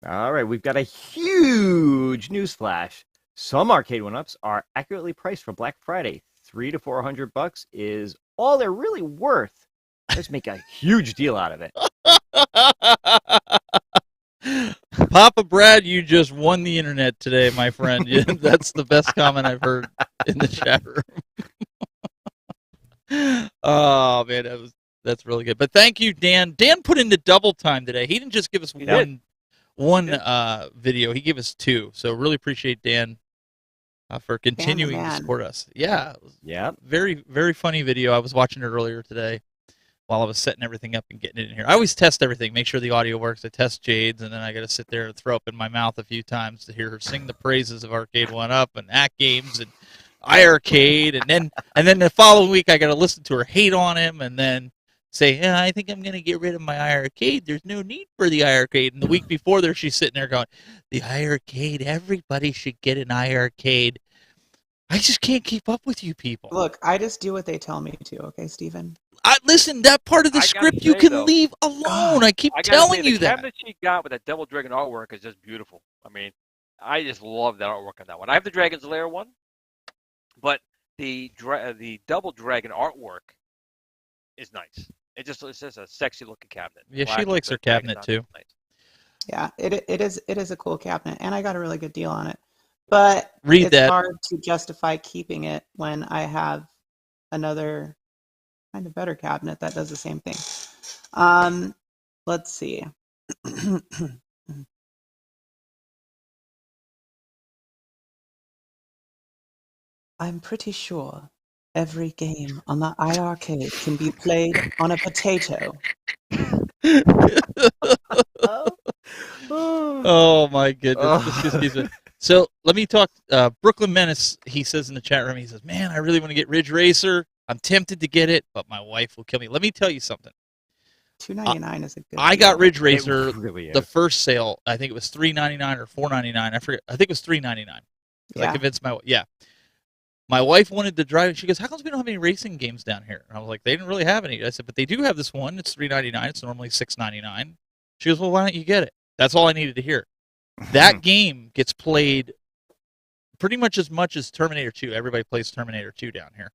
All right, we've got a huge news flash. Some arcade one-ups are accurately priced for Black Friday. $300 to $400 is all they're really worth. Let's make a huge deal out of it. Papa Brad, you just won the internet today, my friend. That's the best comment I've heard in the chat room. Oh man, that's really good. But thank you, Dan. Dan put in the double time today. He didn't just give us one video. He gave us two. So really appreciate Dan for continuing to support us. Yeah. Very, very funny video. I was watching it earlier today while I was setting everything up and getting it in here. I always test everything, make sure the audio works. I test Jayde's, and then I got to sit there and throw up in my mouth a few times to hear her sing the praises of Arcade 1-Up and AtGames and iArcade, and then the following week I got to listen to her hate on him, and then say, yeah, I think I'm going to get rid of my iArcade. There's no need for the iArcade. And the week before there, she's sitting there going, the iArcade, everybody should get an iArcade. I just can't keep up with you people. Look, I just do what they tell me to, okay, Steven? Listen, that part of the script you can leave alone. I keep telling you that. The cabinet she got with that Devil Dragon artwork is just beautiful. I mean, I just love that artwork on that one. I have the Dragon's Lair one, but the Double Dragon artwork is nice. It's just a sexy looking cabinet. Yeah, she likes her cabinet too. Nice. Yeah, it is a cool cabinet, and I got a really good deal on it. But it's hard to justify keeping it when I have another kind of better cabinet that does the same thing. Let's see. I'm pretty sure every game on the iArcade can be played on a potato. Oh my goodness. So let me talk. Brooklyn Menace, he says in the chat room, he says, man, I really want to get Ridge Racer. I'm tempted to get it, but my wife will kill me. Let me tell you something. $2.99 is a good I got Ridge Racer really the first sale. I think it was $3.99 or $4.99. I forget. I think it was $3.99. Yeah. I convinced my wife wanted to drive it. She goes, how come we don't have any racing games down here? And I was like, they didn't really have any. I said, but they do have this one. It's $3.99. It's normally $6.99. She goes, well, why don't you get it? That's all I needed to hear. That game gets played pretty much as Terminator 2. Everybody plays Terminator 2 down here.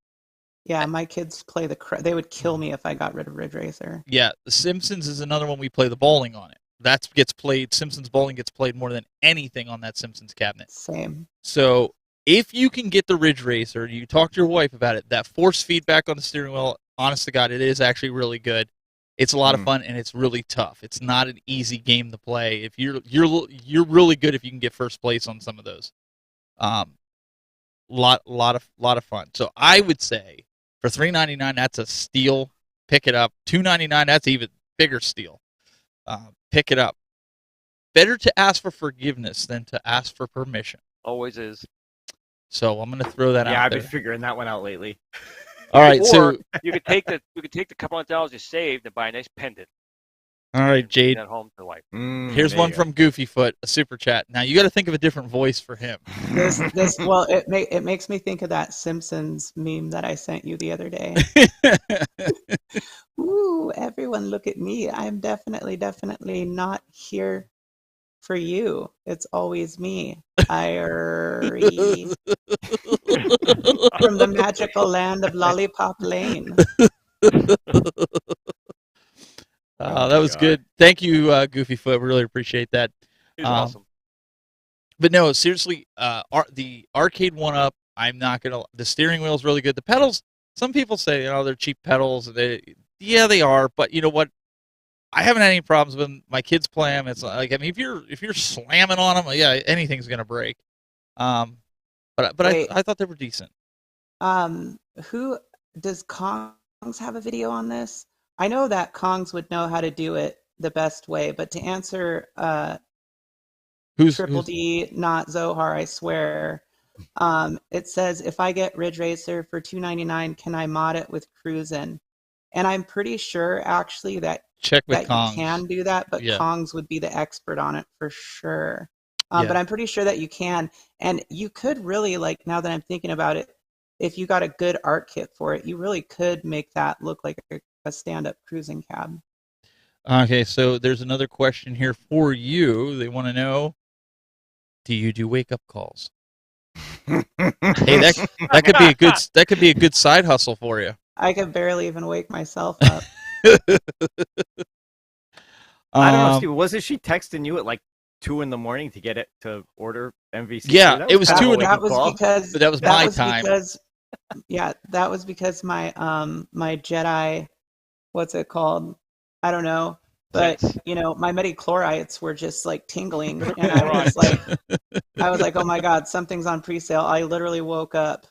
Yeah, my kids play they would kill me if I got rid of Ridge Racer. Yeah, The Simpsons is another one we play the bowling on it. That gets played, Simpsons bowling gets played more than anything on that Simpsons cabinet. Same. So if you can get the Ridge Racer, you talk to your wife about it, that force feedback on the steering wheel, honest to God, it is actually really good. It's a lot of fun, and it's really tough. It's not an easy game to play. If you're really good if you can get first place on some of those. Lot of fun. So I would say for $3.99, that's a steal. pick it up. $2.99. That's even bigger steal. Pick it up. Better to ask for forgiveness than to ask for permission. Always is. So I'm going to throw that out. Yeah, I've there. been figuring that one out lately. All right, or so you could take the couple $100 you saved and buy a nice pendant. All right, Jayde. At home for life. Here's one from Goofyfoot, a super chat. Now you got to think of a different voice for him. Well, it makes me think of that Simpsons meme that I sent you the other day. Ooh, everyone look at me. I'm definitely not here for you. It's always me. Irie. From the magical land of Lollipop Lane. That was good. Thank you, Goofyfoot. Really appreciate that. He's awesome. But no, seriously, the arcade 1-up, I'm not going to... The steering wheel is really good. The pedals, some people say, they're cheap pedals. Yeah, they are. But you know what? I haven't had any problems with them. My kids play them. It's like, I mean, if you're slamming on them, yeah, anything's going to break. But I thought they were decent. Who does Kongs have a video on this? I know that Kongs would know how to do it the best way, but to answer Triple D, not Zohar, I swear, it says, if I get Ridge Racer for $2.99, can I mod it with Cruisin'? And I'm pretty sure, actually, that you can do that, but yeah. Kongs would be the expert on it for sure. But I'm pretty sure that you can. And you could really, like, now that I'm thinking about it, if you got a good art kit for it, you really could make that look like a stand-up cruising cab. Okay, so there's another question here for you. They want to know, do you do wake-up calls? Hey, that could be a good side hustle for you. I could barely even wake myself up. I don't know, Steve. Wasn't she texting you at like 2 a.m. to get it to order MVC? Yeah, it was 2 That was because but that was my time. That was because my my Jedi, what's it called? I don't know. But my metachlorites were just like tingling, and I was like, oh my god, something's on pre-sale. I literally woke up.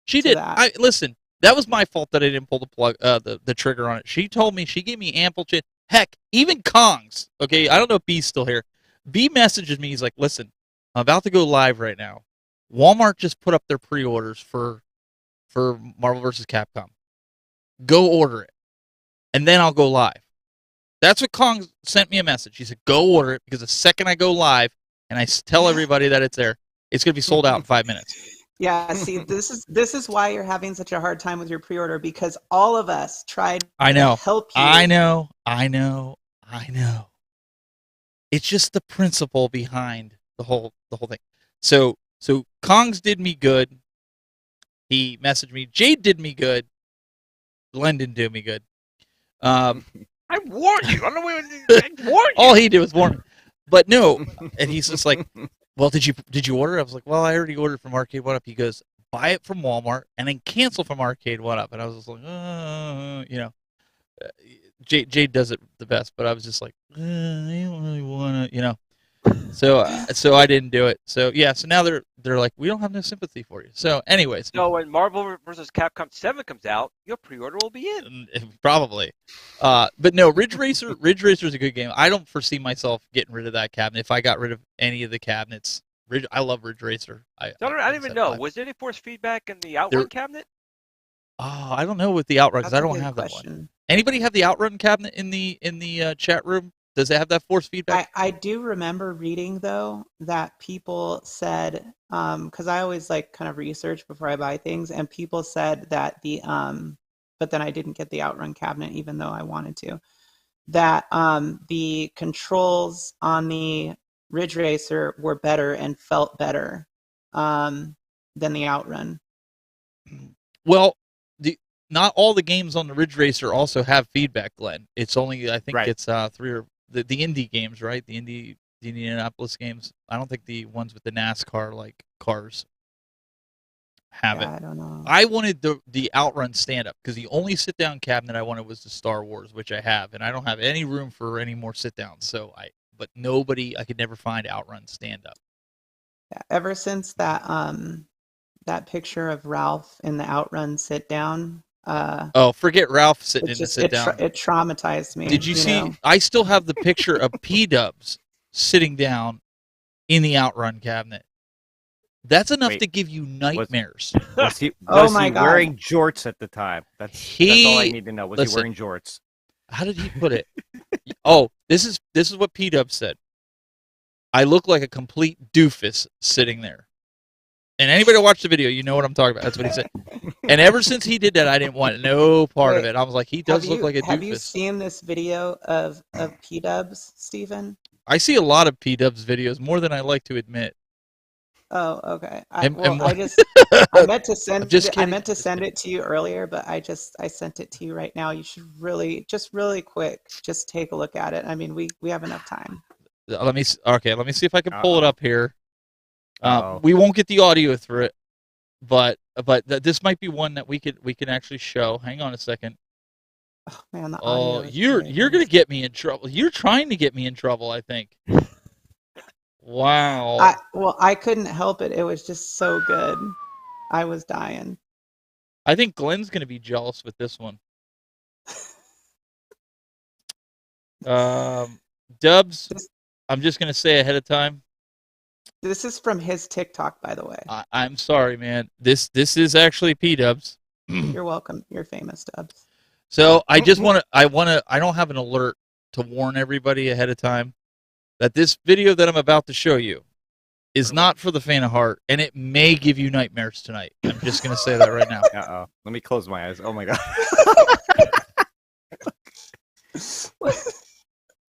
She did. Listen. That was my fault that I didn't pull the plug, the trigger on it. She told me, she gave me ample chance. Heck, even Kongs. Okay, I don't know if B's still here. B messages me. He's like, listen, I'm about to go live right now. Walmart just put up their pre-orders for Marvel vs. Capcom. Go order it, and then I'll go live. That's what Kong sent me a message. He said, go order it, because the second I go live and I tell everybody that it's there, it's going to be sold out in 5 minutes. Yeah, see, this is why you're having such a hard time with your pre-order, because all of us tried to help you. I know. It's just the principle behind the whole thing. So Kongs did me good. He messaged me. Jayde did me good. Glen didn't do me good. I warned you. I don't know where I warned you. All he did was warn me. But no, and he's just like, well, did you order? I was like, well, I already ordered from Arcade 1-Up. He goes, buy it from Walmart and then cancel from Arcade 1-Up. And I was just like, Jayde does it the best, but I was just like, I don't really want to, So I didn't do it. So yeah, so now they're like, we don't have no sympathy for you. So anyways. So when Marvel vs. Capcom 7 comes out, your pre-order will be in. Probably. But no, Ridge Racer is a good game. I don't foresee myself getting rid of that cabinet. If I got rid of any of the cabinets, I love Ridge Racer. I didn't even know. Was there any force feedback in the Outrun cabinet? Oh, I don't know with the Outrun, because I don't have that one. Anybody have the Outrun cabinet in the chat room? Does it have that force feedback? I do remember reading, though, that people said, because I always kind of research before I buy things, and people said that but then I didn't get the Outrun cabinet, even though I wanted to, that the controls on the Ridge Racer were better and felt better than the Outrun. Well, not all the games on the Ridge Racer also have feedback, Glenn. It's only, I think it's 3 or... The indie games, right? The Indianapolis games. I don't think the ones with the NASCAR cars have it. I don't know. I wanted the Outrun stand-up, because the only sit-down cabinet I wanted was the Star Wars, which I have, and I don't have any room for any more sit-downs. But I could never find Outrun stand-up. Yeah, ever since that picture of Ralph in the Outrun sit-down Forget Ralph sitting in the sit down. It traumatized me. Did you see? I still have the picture of P-Dubs sitting down in the Outrun cabinet. That's enough to give you nightmares. Was he wearing jorts at the time? That's all I need to know. Was he wearing jorts? How did he put it? Oh, this is what P-Dubs said. I look like a complete doofus sitting there. And anybody who watched the video, you know what I'm talking about. That's what he said. And ever since he did that, I didn't want no part of it. I was like, he does look like a doofus. Have you seen this video of P-Dubs, Stephen? I see a lot of P-Dubs videos, more than I like to admit. Oh, okay. I meant to send it to you earlier, but I sent it to you right now. You should really quick, just take a look at it. I mean, we have enough time. Let me see if I can pull it up here. We won't get the audio through it, but this might be one that we can actually show. Hang on a second. Oh man, the audio. You're gonna get me in trouble. You're trying to get me in trouble, I think. Wow. I couldn't help it. It was just so good. I was dying. I think Glen's gonna be jealous with this one. Dubs, I'm just gonna say ahead of time. This is from his TikTok, by the way. I'm sorry, man. This is actually P-Dubs. You're welcome. You're famous, Dubs. So I don't have an alert to warn everybody ahead of time that this video that I'm about to show you is not for the faint of heart, and it may give you nightmares tonight. I'm just going to say that right now. Uh-oh. Let me close my eyes. Oh, my God.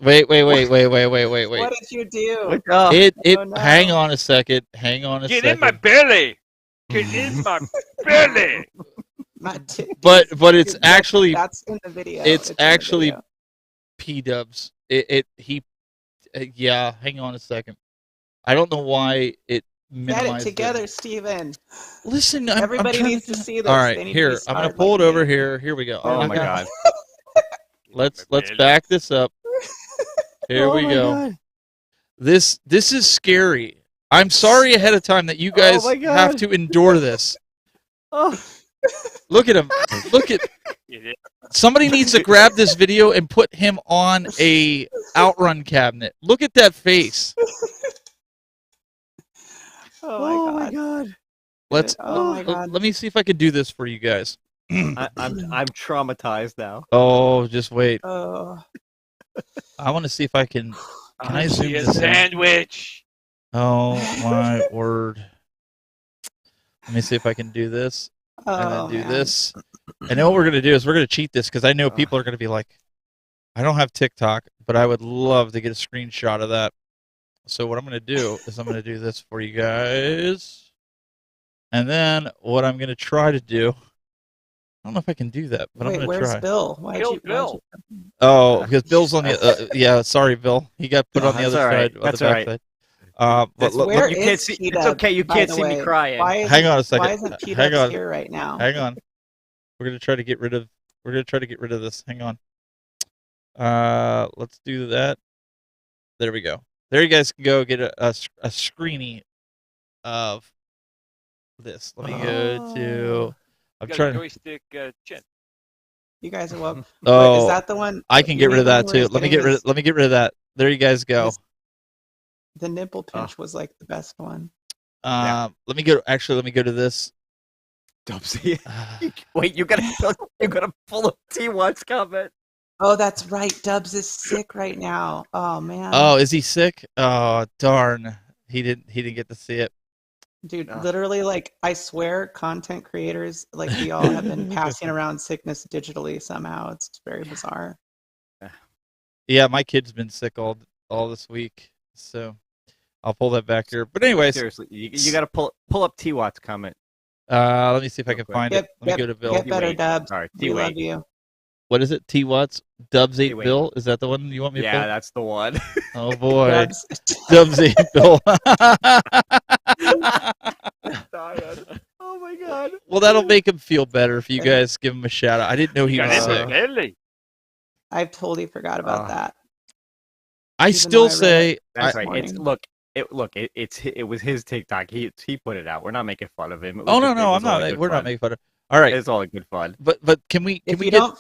Wait. What did you do? Hang on a second. Get in my belly. Get in my belly. But it's actually that's in the video. It's actually P-Dubs. Yeah, hang on a second. I don't know why it minimized Get it together, Steven. Listen, everybody needs to see this. All right, here. I'm going to pull it over here. Here we go. Oh my God. Let's back this up. Here we go. God. This is scary. I'm sorry ahead of time that you guys have to endure this. Oh. Look at him. Somebody needs to grab this video and put him on a Outrun cabinet. Look at that face. Oh my God. Let me see if I can do this for you guys. I'm traumatized now. Oh, just wait. Oh. I want to see if I can. Can I zoom this in? Sandwich. Oh my word! Let me see if I can do this. And then do this. And then what we're gonna do is we're gonna cheat this because I know people are gonna be like, I don't have TikTok, but I would love to get a screenshot of that. So what I'm gonna do is I'm gonna do this for you guys, and then what I'm gonna try to do. I don't know if I can do that, but I'm gonna try. Where's Bill? Bill. Oh, because Bill's on the. Yeah, sorry, Bill. He got put on the other side. That's all right. But you can't see. It's okay. You can't see me crying. Hang on a second. Why isn't P-Dubs here right now? Hang on. We're gonna try to get rid of. We're gonna try to get rid of this. Hang on. Let's do that. There we go. There you guys can go get a screeny of this. Let me go to. I'm trying. Joystick chin. You guys are welcome. Oh, is that the one? I can get rid of that too. Let me get rid of that. There you guys go. The nipple pinch was like the best one. Let me go. Actually, let me go to this. Dubsy. Wait, you gotta pull up T-Wat's comment. Oh, that's right. Dubs is sick right now. Oh man. Oh, is he sick? Oh darn. He didn't get to see it. Dude, literally, like, I swear content creators, like, we all have been passing around sickness digitally somehow. It's very bizarre. Yeah, my kid's been sick all this week, so I'll pull that back here. But anyways. Seriously, you got to pull up T-Watt's comment. Let me see if I can find it. Let me go to Bill. Get better, Dubs. Sorry, we love you. What is it? T-Watts? Dubs 8 Bill? Is that the one you want me to pull? Yeah, that's the one. Oh, boy. Dubs 8 Bill. Oh, my God. Well, that'll make him feel better if you guys give him a shout out. I didn't know he was sick. I totally forgot about that. I still say... That's right. It was his TikTok. He put it out. We're not making fun of him. Oh, no, I'm not. We're not making fun of him. All right. It's all good fun. But can we If you get... don't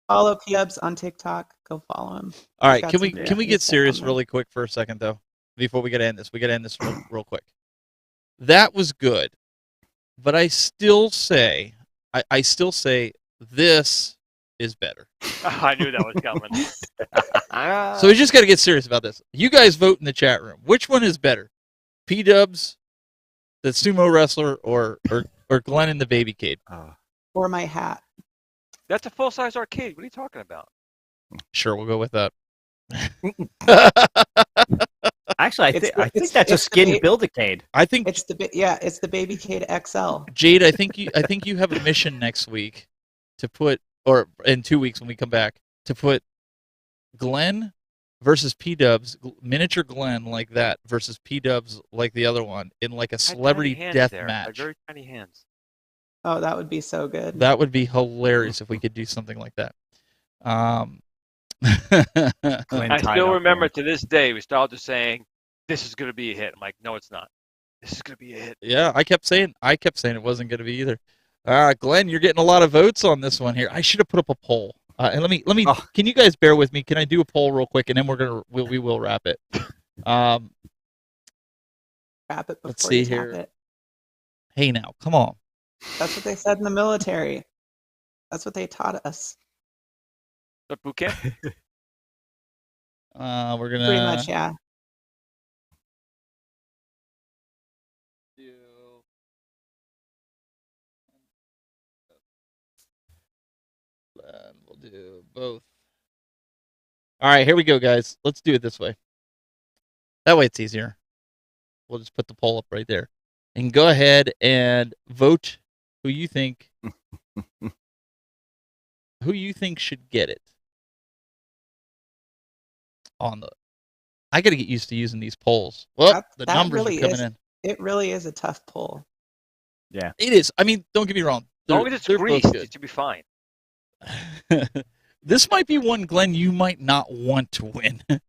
follow P-Dubs on TikTok, go follow him. All right, can we get serious really quick for a second though? Before we got to end this, real quick. That was good, but I still say this is better. I knew that was coming. So we just got to get serious about this. You guys vote in the chat room. Which one is better, P-Dubs, the sumo wrestler, or Glenn in the baby cade? Or my hat. That's a full-size arcade. What are you talking about? Sure, we'll go with that. Actually, I think that's a skin build-a-cade. I think it's the baby cade XL. Jade, I think you have a mission next week to put, or in 2 weeks when we come back, to put Glenn versus P-Dubs, miniature Glenn like that versus P-Dubs like the other one in like a celebrity death match. Very tiny hands. Oh, that would be so good. That would be hilarious if we could do something like that. I still remember to this day we started saying this is going to be a hit. I'm like, no, it's not. This is going to be a hit. Yeah, I kept saying it wasn't going to be either. Glenn, you're getting a lot of votes on this one here. I should have put up a poll. And let me. Can you guys bear with me? Can I do a poll real quick, and then we will wrap it. Wrap it before let's see you here. tap it. Hey, now, come on. That's what they said in the military. That's what they taught us. What, boot camp? We're gonna pretty much, yeah. We'll do both. All right, here we go, guys. Let's do it this way. That way it's easier. We'll just put the poll up right there. And go ahead and vote who you think should get it. I got to get used to using these polls. Well, the numbers are coming in. It really is a tough poll. Yeah. It is. I mean, don't get me wrong. As long as it's greased, it should be fine. This might be one, Glenn, you might not want to win. So,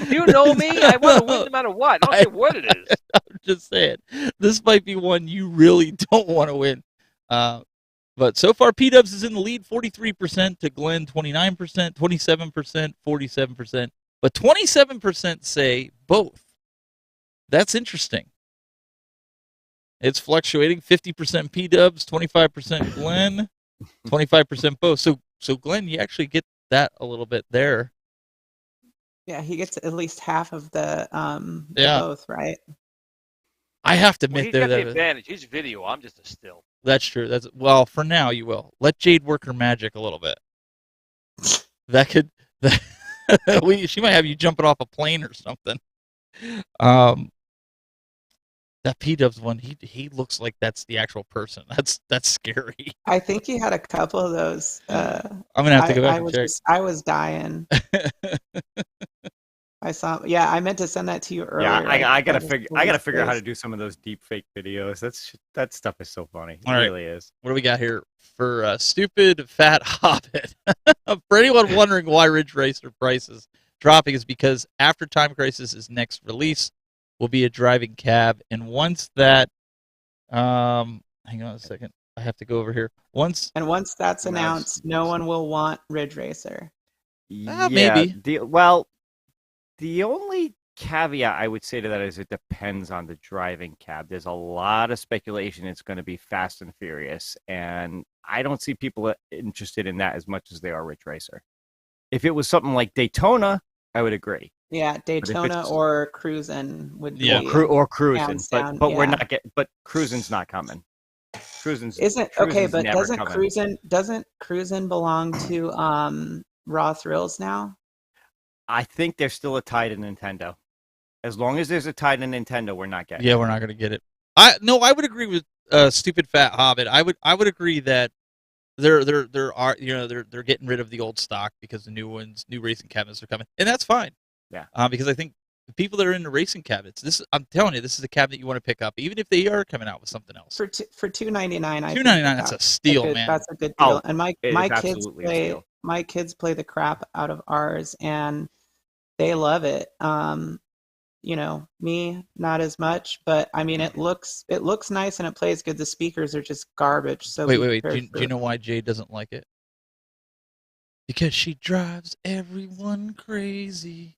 you know me. I want to win no matter what. I don't care what it is. I'm just saying. This might be one you really don't want to win. But so far, P-Dubs is in the lead, 43% to Glenn, 29%, 27%, 47%. But 27% say both. That's interesting. It's fluctuating, 50% P-Dubs, 25% Glenn, 25% both. So Glenn, you actually get that a little bit there. Yeah, he gets at least half of the both, right? I have to admit, he's got the advantage. He's video. I'm just a still. That's true. Well, for now you will. Let Jade work her magic a little bit. She might have you jumping off a plane or something. That P-Dubs one, he looks like that's the actual person. That's scary. I think he had a couple of those. I'm gonna have to go back and check. I was dying. I saw. Yeah, I meant to send that to you earlier. Yeah, I gotta figure out how to do some of those deep fake videos. That stuff is so funny. It really is. What do we got here for Stupid Fat Hobbit? For anyone wondering why Ridge Racer price is dropping, is because after Time Crisis' next release will be a driving cab, and once that, hang on a second, I have to go over here. Once that's announced, no one will want Ridge Racer. Yeah, maybe. The only caveat I would say to that is it depends on the driving cab. There's a lot of speculation it's going to be Fast and Furious, and I don't see people interested in that as much as they are Ridge Racer. If it was something like Daytona, I would agree. Yeah, Daytona or Cruisin' would be. Or Cruisin', but yeah. we're not but Cruisin's not coming. Cruisin's okay, but doesn't Cruisin' belong to Raw Thrills now? I think there's still a tie to Nintendo. As long as there's a tie to Nintendo, we're not getting it. Yeah, we're not going to get it. I would agree with Stupid Fat Hobbit. I would agree that they're getting rid of the old stock because the new racing cabinets are coming, and that's fine. Yeah. Because I think the people that are into racing cabinets, I'm telling you, this is a cabinet you want to pick up, even if they are coming out with something else. For $299, $299, that's a steal, man. That's a good deal. And my kids play the crap out of ours, and they love it. me not as much. But I mean, it looks nice and it plays good. The speakers are just garbage. So wait. Do you know why Jay doesn't like it? Because she drives everyone crazy.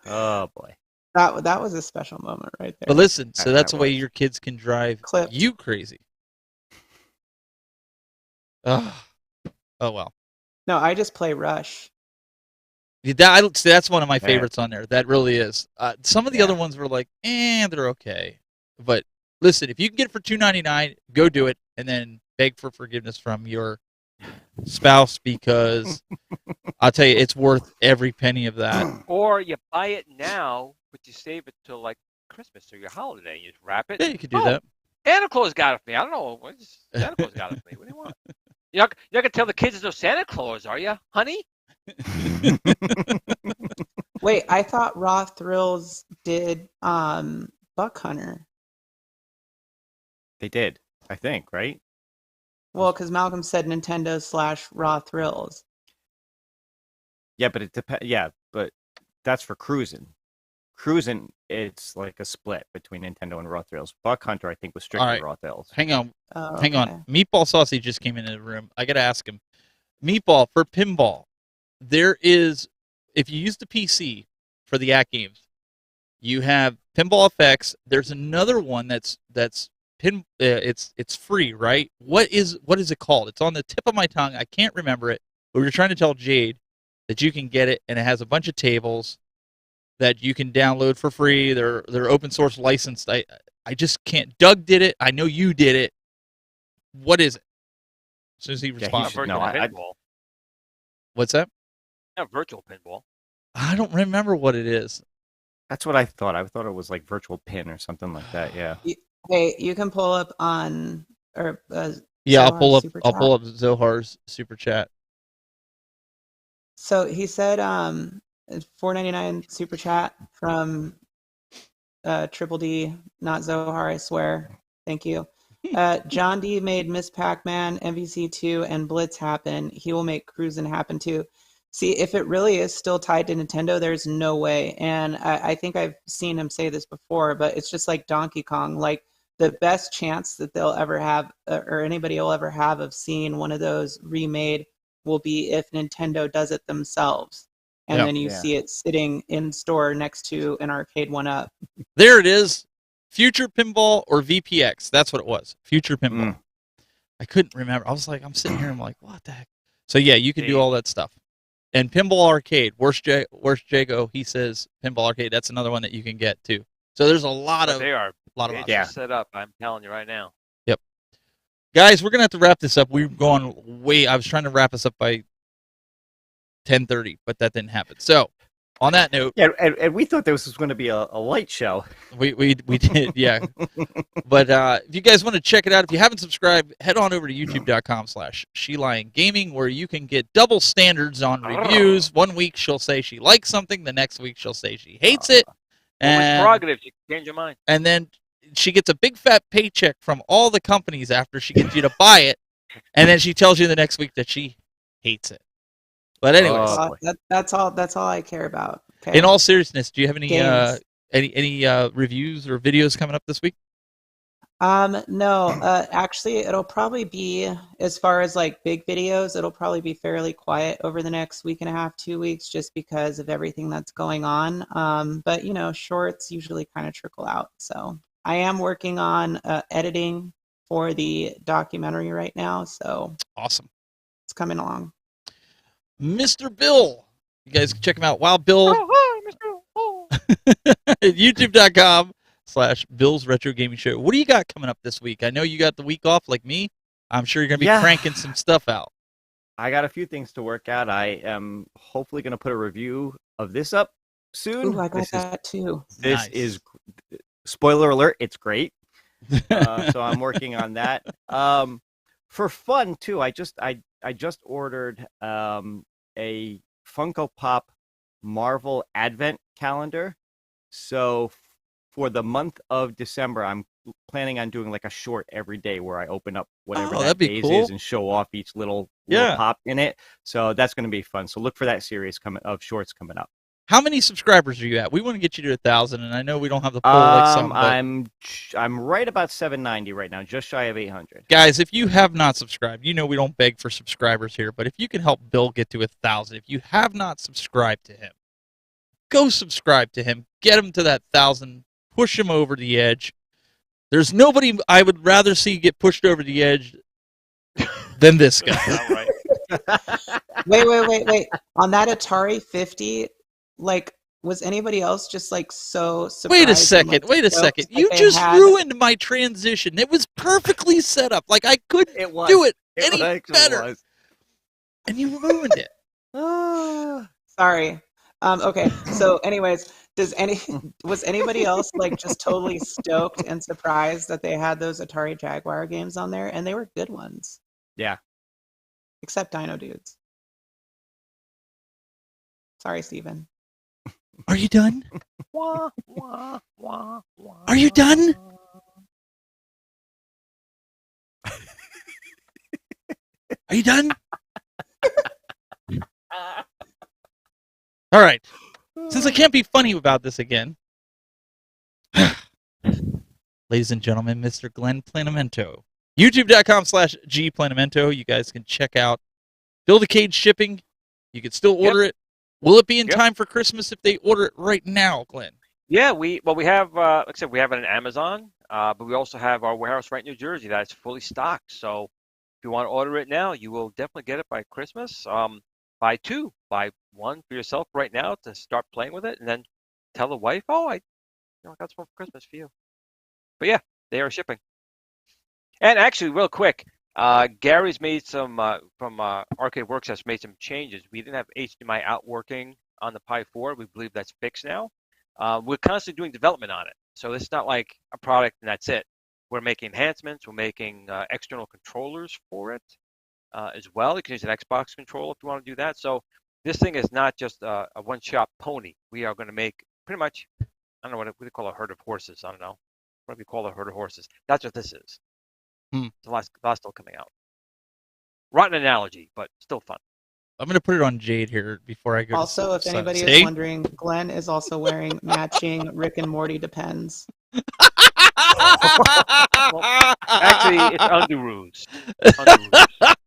Oh boy. That was a special moment right there. But listen, so that's the way your kids can drive you crazy. Oh well. No, I just play Rush. That's one of my favorites on there. That really is. Some of the other ones were like, they're okay. But listen, if you can get it for $2.99, go do it, and then beg for forgiveness from your spouse, because I'll tell you, it's worth every penny of that. Or you buy it now, but you save it till like Christmas or your holiday. You just wrap it. Yeah, you could do that. Santa Claus got it for me. I don't know. Santa Claus got it for me. What do you want? You're not gonna tell the kids there's no Santa Claus, are you, honey? Wait, I thought Raw Thrills did Buck Hunter. They did, I think, right? Well, because Malcolm said Nintendo/Raw Thrills. Yeah, but it depends. Yeah, but that's for cruising. Cruising, it's like a split between Nintendo and Raw Thrills. Buck Hunter, I think, was strictly Raw Thrills. Hang on. Meatball Sausage just came into the room. I got to ask him. Meatball, for pinball, there is, if you use the PC for the AtGames, you have Pinball FX. There's another one that's it's free, right? What is it called? It's on the tip of my tongue. I can't remember it. But we were trying to tell Jade that you can get it, and it has a bunch of tables that you can download for free. They're open source licensed. I just can't. Doug did it. I know you did it. What is it? As soon as he responds. What's that? Yeah, virtual pinball. I don't remember what it is. That's what I thought. I thought it was like virtual pin or something like that. Yeah. Hey, you can pull up on yeah, I'll pull up Zohar's super chat. So he said $4.99 super chat from Triple D, not Zohar, I swear. Thank you. John D made Miss Pac-Man, MVC2, and Blitz happen. He will make Cruisin' happen too. See, if it really is still tied to Nintendo, there's no way. And I think I've seen him say this before, but it's just like Donkey Kong. Like, the best chance that they'll ever have, or anybody will ever have, of seeing one of those remade will be if Nintendo does it themselves. And then you see it sitting in store next to an arcade 1-up. There it is. Future Pinball or VPX. That's what it was. Future Pinball. I couldn't remember. I was like, I'm sitting here, I'm like, what the heck? So yeah, you can do all that stuff. And Pinball Arcade, worst Jago, he says Pinball Arcade. That's another one that you can get too. So there's a lot of set up. I'm telling you right now. Yep, guys, we're gonna have to wrap this up. We're going way. I was trying to wrap this up by 10:30, but that didn't happen. So, on that note, and we thought this was going to be a light show. We did, yeah. But if you guys want to check it out, if you haven't subscribed, head on over to youtube.com/SheLionGaming, where you can get double standards on reviews. One week she'll say she likes something, the next week she'll say she hates it. And prerogative, you can change your mind. And then she gets a big fat paycheck from all the companies after she gets you to buy it, and then she tells you the next week that she hates it. But anyways, that's all I care about. Okay? In all seriousness, do you have any reviews or videos coming up this week? No, actually, it'll probably be, as far as like big videos, it'll probably be fairly quiet over the next week and a half, 2 weeks, just because of everything that's going on. But shorts usually kind of trickle out. So I am working on editing for the documentary right now. So awesome, it's coming along. Mr. Bill, you guys can check him out. Wow, Bill. YouTube.com/Bill's Retro Gaming Show. What do you got coming up this week? I know you got the week off like me. I'm sure you're going to be cranking some stuff out. I got a few things to work out. I am hopefully going to put a review of this up soon. Ooh, I got that too. This is, spoiler alert, it's great. So I'm working on that. For fun too, I just ordered a Funko Pop Marvel Advent calendar. So for the month of December, I'm planning on doing like a short every day where I open up whatever that'd that be days cool. is and show off each little Yeah. pop in it. So that's going to be fun. So look for that series of shorts coming up. How many subscribers are you at? We want to get you to 1,000, and I know we don't have the poll like some. But... I'm right about 790 right now, just shy of 800. Guys, if you have not subscribed, you know we don't beg for subscribers here, but if you can help Bill get to 1,000, if you have not subscribed to him, go subscribe to him. Get him to that 1,000. Push him over the edge. There's nobody I would rather see get pushed over the edge than this guy. Wait. On that Atari 50, like, was anybody else just like so surprised? Wait a second. You just ruined my transition. It was perfectly set up. Like I couldn't do it any better. And you ruined it. Sorry. Okay. So anyways, was anybody else like just totally stoked and surprised that they had those Atari Jaguar games on there? And they were good ones. Yeah. Except Dino Dudes. Sorry, Steven. Are you done? Are you done? Are you done? All right. Since I can't be funny about this again, ladies and gentlemen, Mr. Glen Planamento. YouTube.com/GPlanamento. You guys can check out Build a Cage shipping. You can still order it. Will it be in time for Christmas if they order it right now, Glenn? Yeah, we have, like I said, we have it on Amazon, but we also have our warehouse right in New Jersey that's fully stocked. So if you want to order it now, you will definitely get it by Christmas. Buy two, buy one for yourself right now to start playing with it, and then tell the wife, "Oh, I got some for Christmas for you." But yeah, they are shipping. And actually, real quick, Gary's made some from Arcade Works has made some changes. We didn't have HDMI out working on the Pi 4. We believe that's fixed now. We're constantly doing development on it, so it's not like a product and that's it. We're making enhancements. We're making external controllers for it as well. You can use an Xbox controller if you want to do that. So this thing is not just a one-shot pony. We are going to make pretty much, I don't know what we call a herd of horses. I don't know. What do we call a herd of horses? That's what this is. The last still coming out. Rotten analogy, but still fun. I'm going to put it on Jade here before I go. Also, if anybody is wondering, Glenn is also wearing matching Rick and Morty Depends. Well, actually, it's underoos.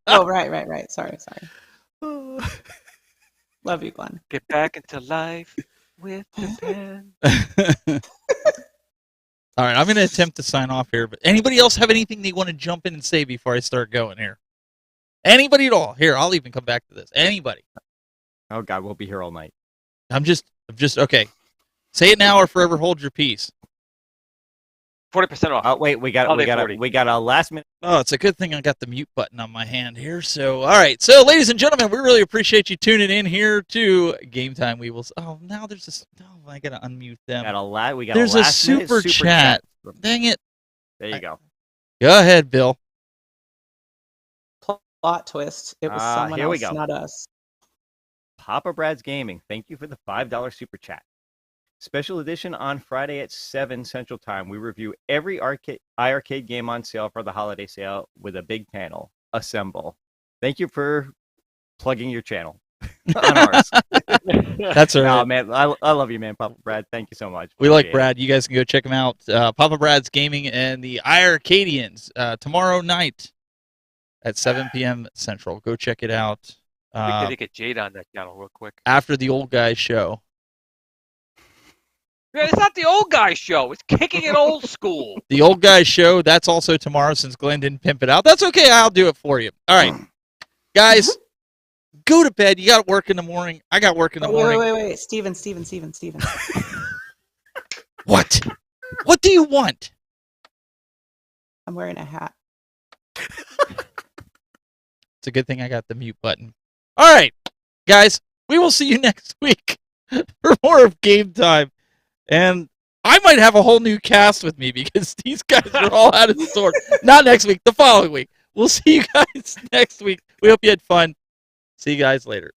Oh, right. Sorry. Love you, Glenn. Get back into life with the pen. All right, I'm going to attempt to sign off here, but anybody else have anything they want to jump in and say before I start going here? Anybody at all? Here, I'll even come back to this. Anybody? Oh, God, we'll be here all night. I'm just okay. Say it now or forever hold your peace. 40% off. Oh, wait, we got a last minute. Oh, it's a good thing I got the mute button on my hand here. So, all right. So, ladies and gentlemen, we really appreciate you tuning in here to Game Time. We will. Oh, now there's a. Oh, I gotta unmute them. There's a super chat. Dang it. There you go. Go ahead, Bill. Plot twist. It was someone else, not us. Papa Brad's Gaming. Thank you for the $5 super chat. Special edition on Friday at 7 Central Time. We review every iArcade game on sale for the holiday sale with a big panel. Assemble. Thank you for plugging your channel on ours. That's all right. Oh, man, I love you, man, Papa Brad. Thank you so much. We like Brad. You guys can go check him out. Papa Brad's Gaming and the iArcadians tomorrow night at 7 p.m. Central. Go check it out. We got to get Jade on that channel real quick. After the old guy show. Yeah, it's not the old guy show. It's kicking it old school. The old guy show, that's also tomorrow since Glenn didn't pimp it out. That's okay. I'll do it for you. All right. Guys, go to bed. You got work in the morning. I got work in the morning. Wait. Steven. What? What do you want? I'm wearing a hat. It's a good thing I got the mute button. All right. Guys, we will see you next week for more of Game Time. And I might have a whole new cast with me because these guys are all out of sort. Not next week, the following week. We'll see you guys next week. We hope you had fun. See you guys later.